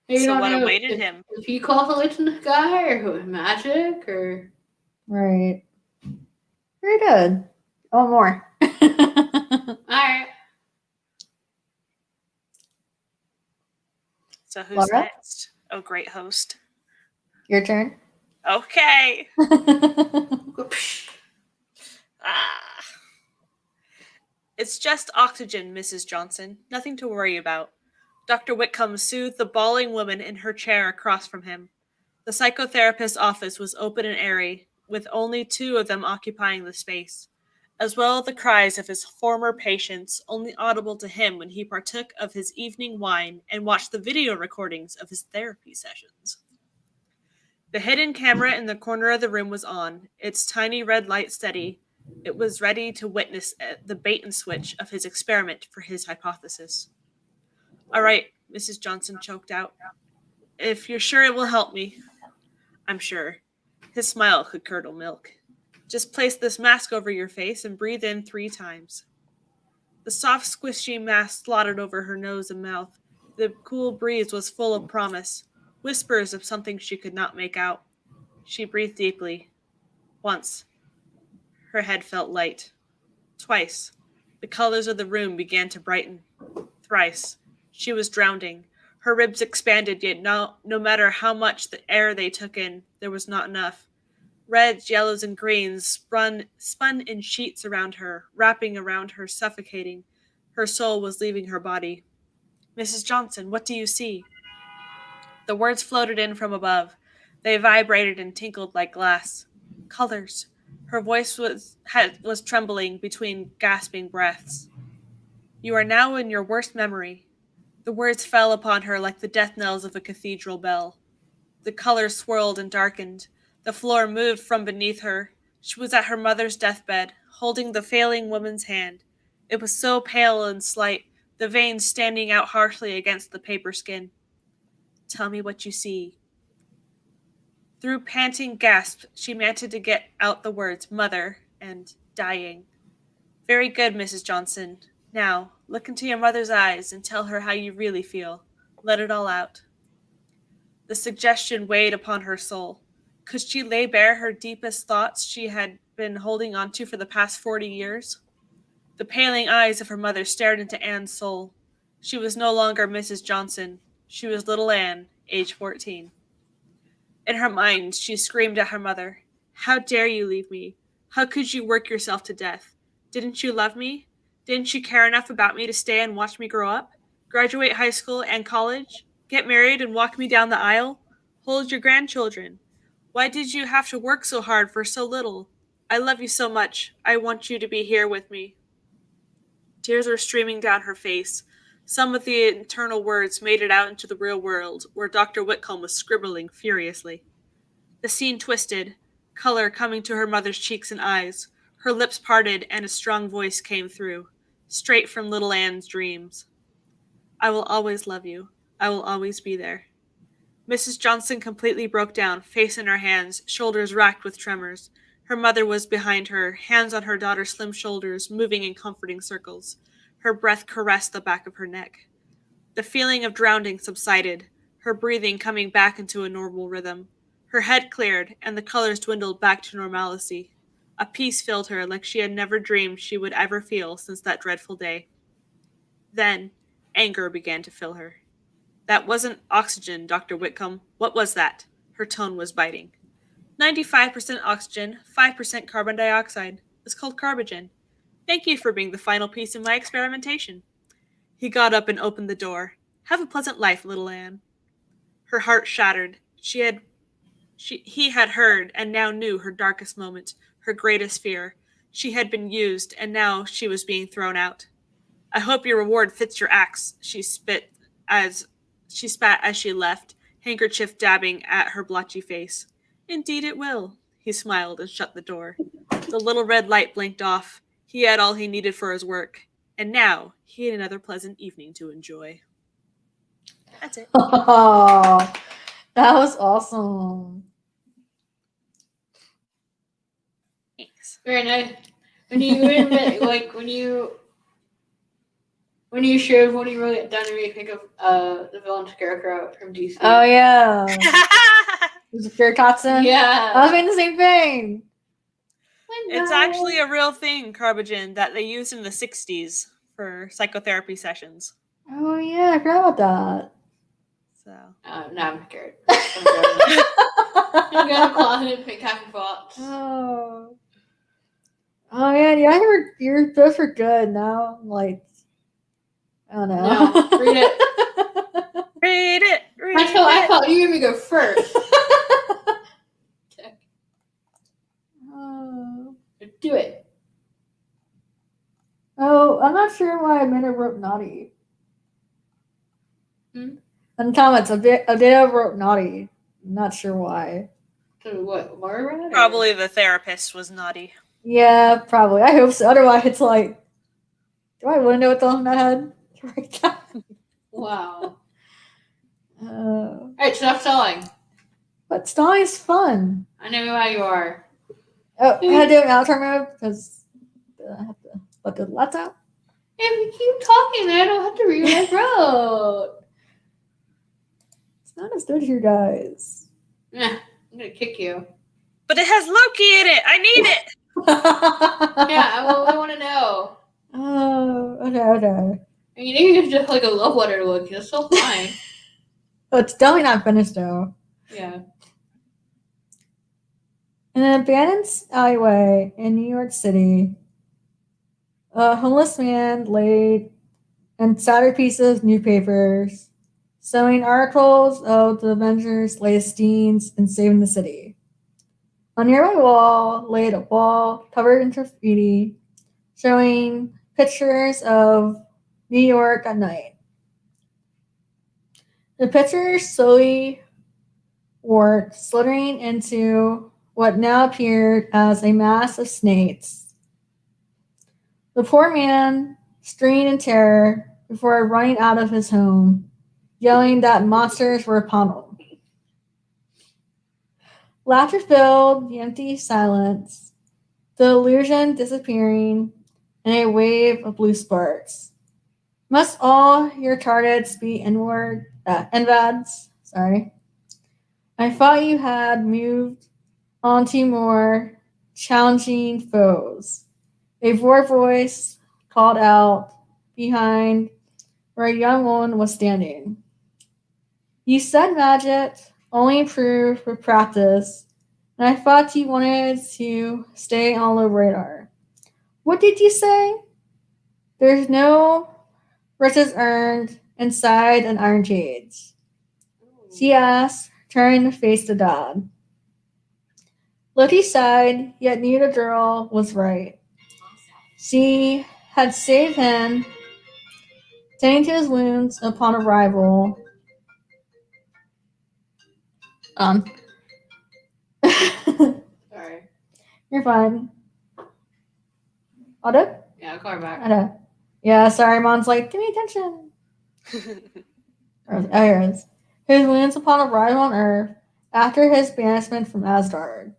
You So don't what know awaited him? if he called the lights in the sky or if it was magic or. Right. Very good. Oh, more. Alright. So who's Laura? next? Oh, great host. Your turn. Okay. Ah. It's just oxygen, Mrs. Johnson. Nothing to worry about. Dr. Whitcomb soothed the bawling woman in her chair across from him. The psychotherapist's office was open and airy, with only 2 of them occupying the space, as well as the cries of his former patients, only audible to him when he partook of his evening wine and watched the video recordings of his therapy sessions. The hidden camera in the corner of the room was on, its tiny red light steady. It was ready to witness the bait and switch of his experiment for his hypothesis. All right, Mrs. Johnson choked out. If you're sure it will help me. I'm sure. His smile could curdle milk. Just place this mask over your face and breathe in 3 times. The soft, squishy mask slotted over her nose and mouth. The cool breeze was full of promise, whispers of something she could not make out. She breathed deeply. Once. Her head felt light. Twice. The colors of the room began to brighten. Thrice. She was drowning. Her ribs expanded, yet no matter how much the air they took in, there was not enough. Reds, yellows, and greens spun in sheets around her, wrapping around her, suffocating. Her soul was leaving her body. Mrs. Johnson, what do you see? The words floated in from above. They vibrated and tinkled like glass. Colors. Her voice was trembling between gasping breaths. You are now in your worst memory. The words fell upon her like the death knells of a cathedral bell. The colors swirled and darkened. The floor moved from beneath her. She was at her mother's deathbed, holding the failing woman's hand. It was so pale and slight, the veins standing out harshly against the paper skin. Tell me what you see. Through panting gasps, she managed to get out the words mother and dying. Very good, Mrs. Johnson. Now, look into your mother's eyes and tell her how you really feel. Let it all out. The suggestion weighed upon her soul. Could she lay bare her deepest thoughts she had been holding on to for the past 40 years? The paling eyes of her mother stared into Anne's soul. She was no longer Mrs. Johnson. She was little Anne, age 14. In her mind, she screamed at her mother, "How dare you leave me? How could you work yourself to death? Didn't you love me? Didn't you care enough about me to stay and watch me grow up? Graduate high school and college? Get married and walk me down the aisle? Hold your grandchildren? Why did you have to work so hard for so little? I love you so much. I want you to be here with me." Tears were streaming down her face. Some of the internal words made it out into the real world, where Dr. Whitcomb was scribbling furiously. The scene twisted, color coming to her mother's cheeks and eyes. Her lips parted, and a strong voice came through, straight from little Anne's dreams. "I will always love you. I will always be there." Mrs. Johnson completely broke down, face in her hands, shoulders racked with tremors. Her mother was behind her, hands on her daughter's slim shoulders, moving in comforting circles. Her breath caressed the back of her neck. The feeling of drowning subsided, her breathing coming back into a normal rhythm. Her head cleared, and the colors dwindled back to normalcy. A peace filled her like she had never dreamed she would ever feel since that dreadful day. Then, anger began to fill her. "That wasn't oxygen, Dr. Whitcomb. What was that?" Her tone was biting. 95% oxygen, 5% carbon dioxide. It's called carbogen. Thank you for being the final piece in my experimentation. He got up and opened the door. "Have a pleasant life, little Anne." Her heart shattered. He had heard and now knew her darkest moment, her greatest fear. She had been used, and now she was being thrown out. "I hope your reward fits your acts," she spat as she left, handkerchief dabbing at her blotchy face. "Indeed it will." He smiled and shut the door. The little red light blinked off. He had all he needed for his work, and now he had another pleasant evening to enjoy. That's it. Oh, that was awesome. Thanks. Very nice. When you showed when you wrote it down, it made me think of the villain Scarecrow from DC. Oh yeah. Was it Fear Toxin? Yeah. I was doing the same thing. It's actually a real thing, carbogen, that they used in the 60s for psychotherapy sessions. Oh yeah, I forgot about that. So. Now I'm scared. I'm gonna closet and pick Captain Fox. Oh. Oh man, yeah, you're both are good now. Like, I don't know. No, read it. Read it. I thought you were gonna go first. Okay. Oh. Do it. Oh, I'm not sure why Amanda wrote naughty. Hmm? In the comments, Adele wrote naughty. I'm not sure why. So what? Laura read it? Probably the therapist was naughty. Yeah, probably. I hope so. Otherwise, it's like, do I want to know what's on my head right now? Wow. Uh, Alright, stop selling. but Stally's fun. I know how you are. Oh, I had to do an outro mode because I have to let the lights out. If you keep talking, then I don't have to read what I wrote. It's not as good as you guys. Yeah, I'm gonna kick you. But it has Loki in it. I need it. Yeah, I want to know. Oh, okay. I mean, you can just like a love letter look. It's still fine. Oh, it's definitely not finished though. Yeah. In an abandoned alleyway in New York City, a homeless man laid in tattered pieces of newspapers, sewing articles of the Avengers' latest deeds in saving the city. On a nearby wall laid a wall covered in graffiti, showing pictures of New York at night. The pictures slowly worked, slithering into what now appeared as a mass of snakes. The poor man screamed in terror before running out of his home, yelling that monsters were upon him. Laughter filled the empty silence, the illusion disappearing in a wave of blue sparks. Must all your targets be invads? Sorry. I thought you had moved on to more challenging foes. A voice called out behind where a young woman was standing. You said magic only improved with practice, and I thought you wanted to stay on the radar. What did you say? There's no riches earned inside an iron cage, she asked, turning to face the dad. Loki sighed, yet knew the girl was right. She had saved him, tending to his wounds upon arrival. Sorry. You're fine. Auto? Yeah, I'll call her back. Auto. Yeah, sorry, Mom's like, give me attention. Oh, here it is. His wounds upon arrival on Earth after his banishment from Asgard.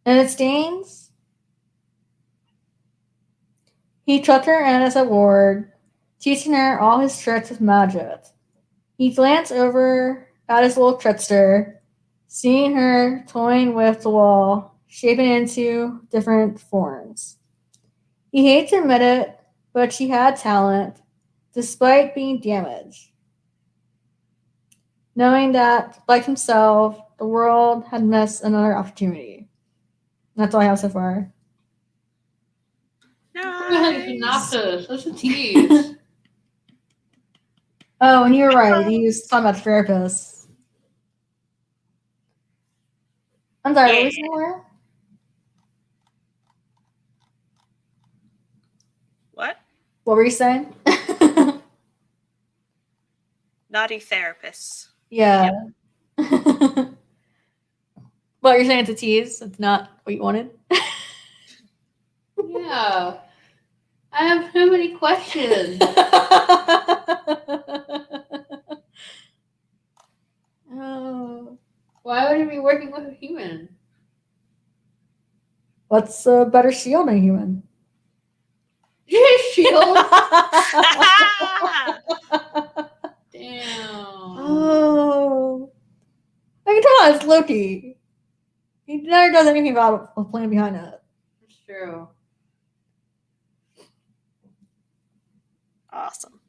And it stains? He took her in as a ward, teaching her all his tricks with magic. He glanced over at his little trickster, seeing her toying with the wall, shaping it into different forms. He hated to admit it, but she had talent, despite being damaged. Knowing that, like himself, the world had missed another opportunity. That's all I have so far. Nice. Synopsis. That's a tease. Oh, and you're right. He was talking about therapists. I'm sorry, what was somewhere? What? What were you saying? Naughty therapists. Yeah. Well, you're saying it's a tease. It's not what you wanted. Yeah. I have so many questions. Oh. Why would you be working with a human? What's a better shield than a human? Shield? Ah! Damn. Oh. I can tell it's Loki. He never does anything about the plan behind it. That's true. Awesome.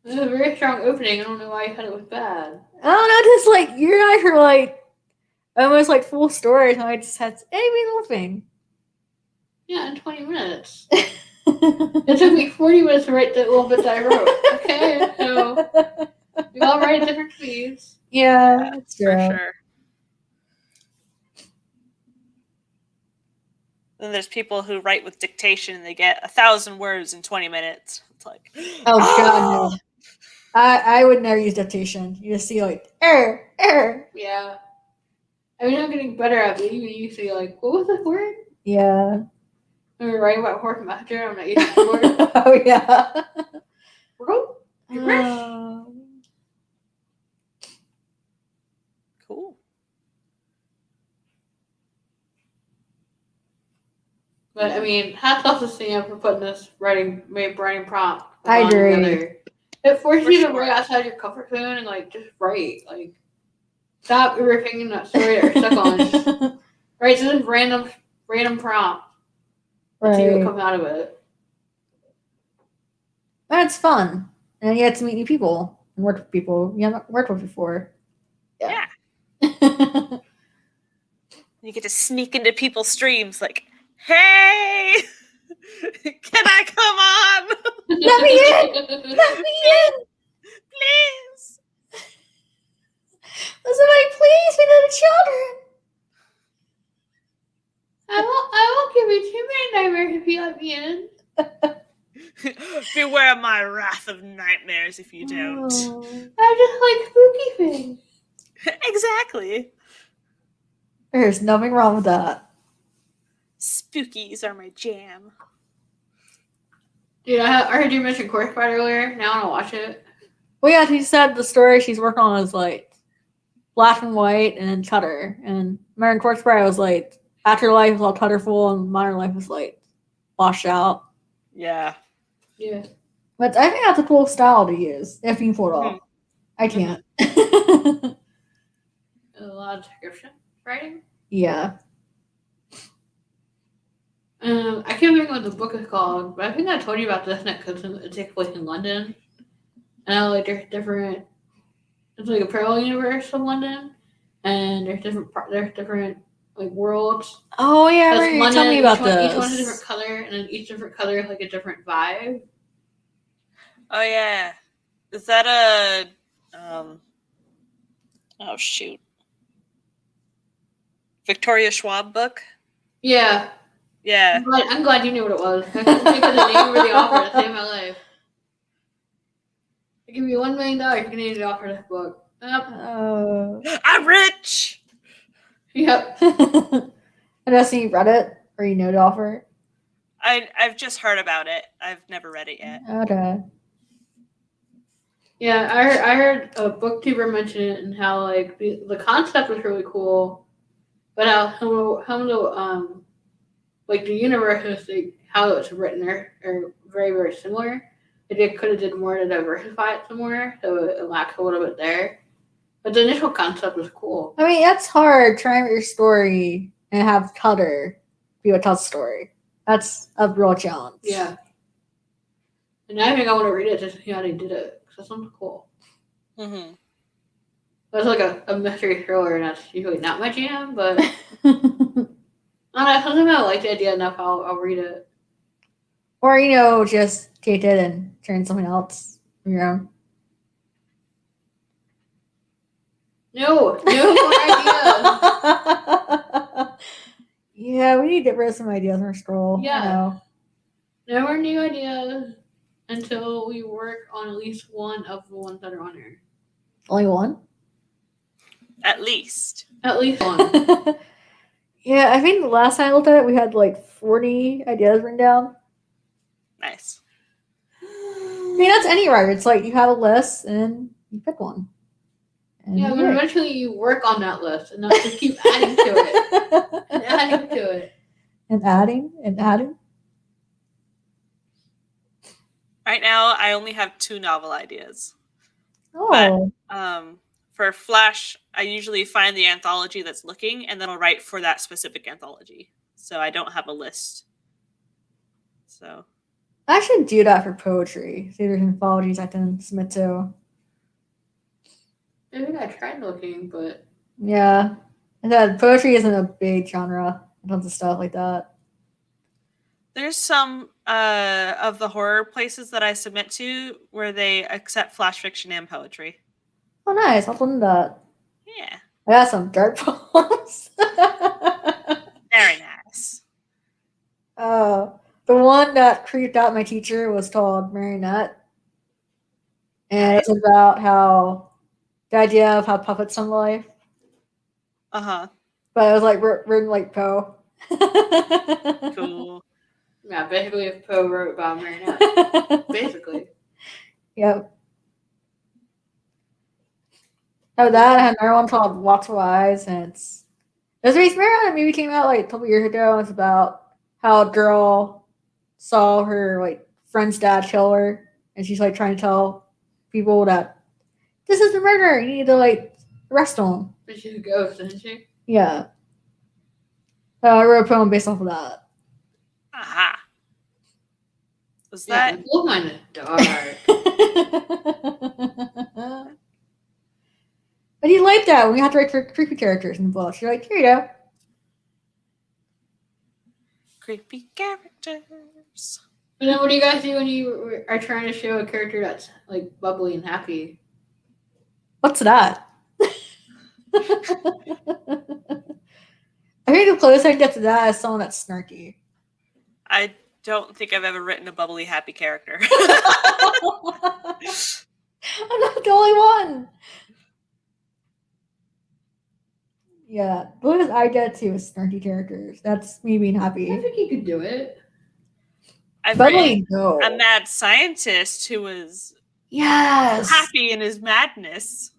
It was a very strong opening. I don't know why you thought it was bad. I don't know, just like you and I are like almost like full stories, and I just had every little thing. Yeah, in 20 minutes. It took me 40 minutes to write the little bit that I wrote. Okay, so we all write at different speeds. Yeah, that's true. For sure. Then there's people who write with dictation and they get 1,000 words in 20 minutes. It's like, Oh God, no. I would never use dictation. You just see like error. Yeah. I mean, I'm getting better at it. Even you say, like, what was the word? Yeah. When we were writing about horse messenger, I'm not using the word. Oh yeah. Bro? cool. But I mean, hats off to Sam for putting this writing prompt. I agree. Together. It forces For you to sure. write outside your comfort zone and like just write. Like stop overthinking that story that you're stuck on. Right, so this random prompt. And see what Right. comes out of it. That's fun. And you get to meet new people and work with people you haven't worked with before. Yeah. Yeah. You get to sneak into people's streams like, hey, can I come on? Let me in! Let me in! Please. Will somebody please feed the children? I won't give you too many nightmares if you let me in. Beware my wrath of nightmares if you don't. Oh. I just like spooky things. Exactly. There's nothing wrong with that. Spookies are my jam. Dude, I heard you mention Course Fight earlier. Now I want to watch it. Well, yeah, she said the story she's working on is like black and white and color. And American Quartz Bride was like afterlife is all colorful and modern life is like washed out. Yeah. Yeah. But I think that's a cool style to use if you can pull it off. I can't. A lot of description writing. Yeah. I can't remember what the book is called, but I think I told you about this because it takes place in London. And like there's different. It's like a parallel universe of London, and there's different like worlds. Oh yeah, Because you told me about each one has a different this. color, and then each different color has like a different vibe. Oh yeah, is that a oh shoot, Victoria Schwab book? Yeah, Yeah. I'm glad you knew what it was. I couldn't think of the name of the author to save my life. I give you $1 million. You can name the author of this book. Yep. I'm rich. Yep. And I see you read it or you know the offer. I've just heard about it. I've never read it yet. Okay. Yeah, I heard a bookkeeper mention it and how like the concept was really cool, but how the like the universes, like, how it's written are very very similar. They could have did more to diversify it some more, so it lacks a little bit there. But the initial concept was cool. I mean, that's hard trying to write your story and have color be what tells the story. That's a real challenge. Yeah. And I think I want to read it just to see how they did it. Because that sounds cool. Mm-hmm. That's like a mystery thriller, and that's usually not my jam, but I don't know, sometimes I like the idea enough, I'll read it. Or, just take it and turn something else of your own. No more ideas. Yeah, we need to get rid of some ideas on our scroll. Yeah. No more new ideas until we work on at least one of the ones that are on there. Only one? At least. At least one. Yeah, I think the last time I looked at it, we had like 40 ideas written down. Nice. I mean, that's any writer. It's like you have a list and you pick one. And Yeah, you but do it. eventually you work on that list and not just keep adding to it. And adding to it. And adding and adding. Right now, I only have 2 novel ideas. Oh. But for Flash, I usually find the anthology that's looking, and then I'll write for that specific anthology. So I don't have a list. So I should do that for poetry. See if there's anthologies I can submit to. I think I tried looking, but Yeah. And that poetry isn't a big genre. Tons of stuff like that. there's some of the horror places that I submit to where they accept flash fiction and poetry. Oh, nice. I'll send that. Yeah. I got some dark poems. Very nice. The one that creeped out my teacher was called Marionette. And it's about how the idea of how puppets come to life. Uh-huh. But it was like written like Poe. Cool. yeah, basically if Poe wrote about Marionette. Basically. Yep. Oh, that I had another one called Lots of Eyes, and it's based on a movie came out like a couple years ago. It's about how a girl saw her like friend's dad kill her, and she's like trying to tell people that this is the murderer. You need to like arrest him. But she's a ghost, isn't she? Yeah. I wrote a poem based off of that. Aha. Was Yeah, that Nicole mine is dark. But you like that when you have to write for creepy characters in the book. You're like, here you go. creepy characters? But then what do you guys do when you are trying to show a character that's like bubbly and happy? What's that? I think the closest I can get to that is someone that's snarky. I don't think I've ever written a bubbly, happy character. I'm not the only one. Yeah, the closest I get to is snarky characters. That's me being I happy. think you could do it. I've Bubbly, written no. a mad scientist who was Yes. happy in his madness.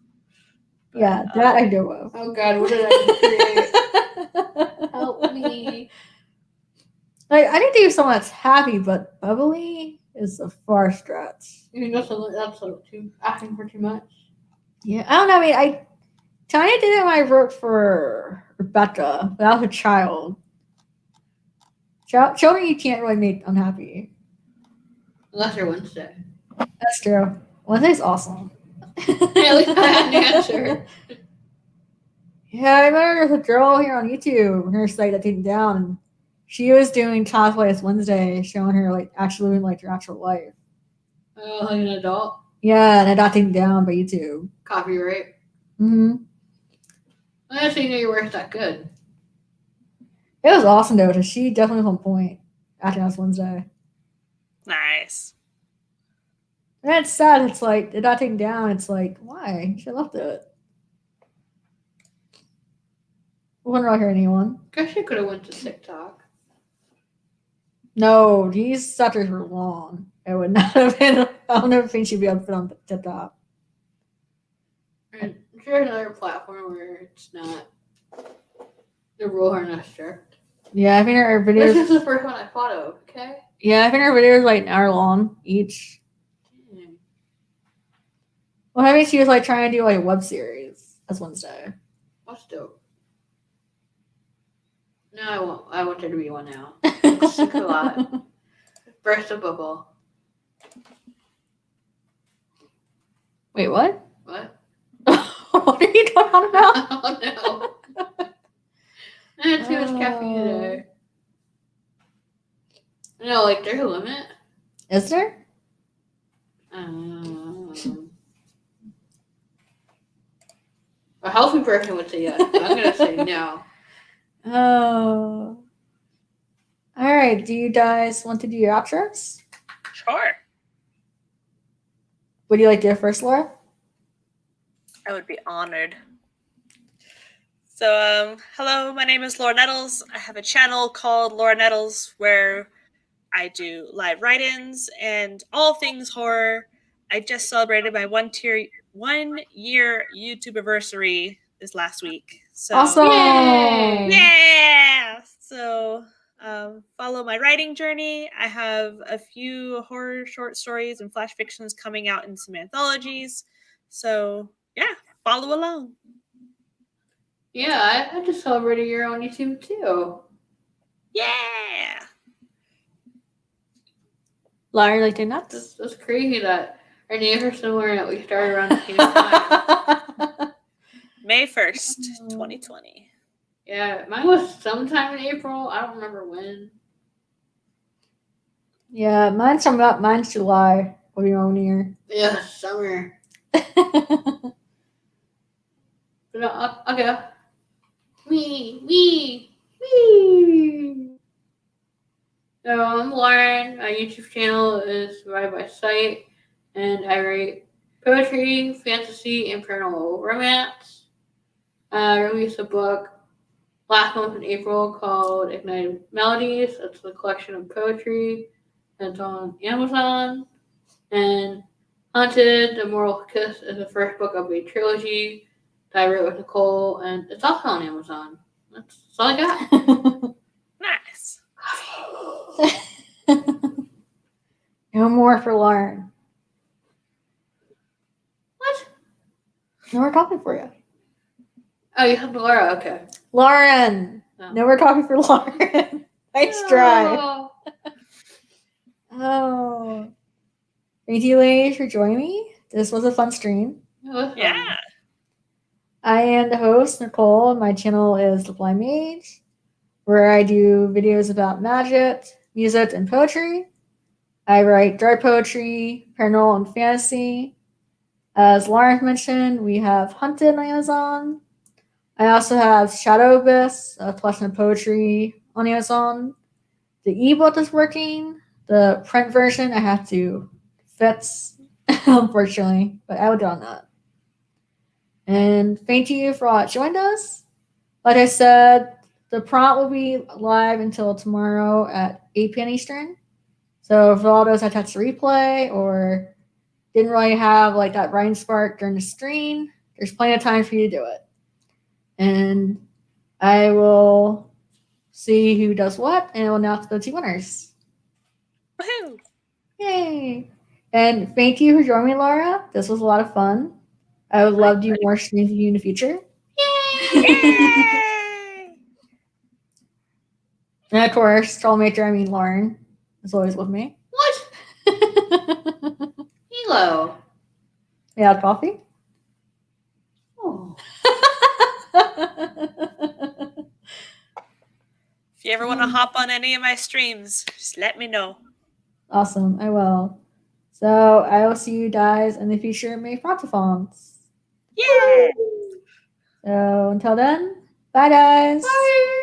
Yeah, that I know of. Oh god, what did I create? Help me. Like, I need to do someone that's happy, but bubbly is a far stretch. You think that's a little too asking for too much? Yeah, I don't know. I mean, I kind of did it when I wrote for Rebecca, but I was a child. Children you can't really make unhappy. Unless they're Wednesday. That's true. Wednesday's awesome. Yeah, at least I had an answer. Yeah, I remember there's a girl here on YouTube, her site that taken down, and she was doing cosplay as Wednesday, showing her like actually living like her actual life. Oh, like an adult. Yeah, and it got taken down by YouTube. Copyright. Mm-hmm. I didn't think your work's that good. It was awesome though, because she definitely was on point acting as Wednesday. Nice. And it's sad, it's like it got taken down, it's like, why? She left it. We wouldn't really hear anyone. Guess you could have went to TikTok. No, these suckers were long. It would not have been. I don't ever think she'd be able to put on TikTok. I'm sure another platform where it's not. The rules are not strict. Yeah, I think her This videos. is the first one I thought of. Okay. Yeah, I think her videos like an hour long each. Dang. Well, I mean, she was like trying to do like a web series as Wednesday. That's dope. No, I won't. I want there to be one now. It's a lot. Burst a bubble. Wait, what? What? What are you talking about? Oh no. I had too much caffeine today. No, like there's a limit. Is there? A healthy person would say yes, but I'm gonna say no. Oh. All right. Do you guys want to do your outros? Sure. Would you like to go first, Laura? I would be honored. So, hello, my name is Laura Nettles. I have a channel called Laura Nettles where I do live write-ins and all things horror. I just celebrated my 1 year YouTube anniversary this last week. So, Awesome. Yay! yeah. So, follow my writing journey. I have a few horror short stories and flash fictions coming out in some anthologies. So, yeah, follow along. Yeah, I just celebrated a year on YouTube too. Yeah. Laura, like to nuts? That's crazy that our names are similar and that we started around the same time. May 1st, 2020. Yeah, mine was sometime in April. I don't remember when. Yeah, mine's coming up. Mine's July. Will be my own year. Yeah, summer. But no, I'll go. Me. So I'm Lauren. My YouTube channel is Survived by Sight, and I write poetry, fantasy, and paranormal romance. I released a book last month in April called Ignited Melodies. It's a collection of poetry that's on Amazon. And Haunted, The Moral Kiss is the first book of a trilogy that I wrote with Nicole, and it's also on Amazon. That's all I got. Nice. No more for Lauren. What? No more coffee for you. Oh, you have Laura. Okay. Lauren. No. No more coffee for Lauren. Nice try. No. Oh. Thank you, ladies, for joining me. This was a fun stream. It was fun. Yeah. I am the host, Nicole, and my channel is The Blind Mage, where I do videos about magic, music, and poetry. I write dark poetry, paranormal, and fantasy. As Lauren mentioned, we have Hunted on Amazon. I also have Shadow Abyss, a collection of poetry on Amazon. The ebook is working. The print version I have to fix, unfortunately, but I will get on that. And thank you for all that joined us. Like I said, the prompt will be live until tomorrow at 8 p.m. Eastern. So for all those that touched the replay or didn't really have like that writing spark during the stream, there's plenty of time for you to do it. And I will see who does what, and I will announce the two winners. Woohoo. Yay! And thank you for joining me, Laura. This was a lot of fun. I would love to do more streams with you in the future. Yay! Yay! And of course, troublemaker, I mean Lauren, is always with me. What? Hilo. Yeah, coffee. Oh. If you ever want to hop on any of my streams, just let me know. Awesome, I will. So I will see you guys in the future Mage Promptathons. Yeah. So until then, bye guys. Bye.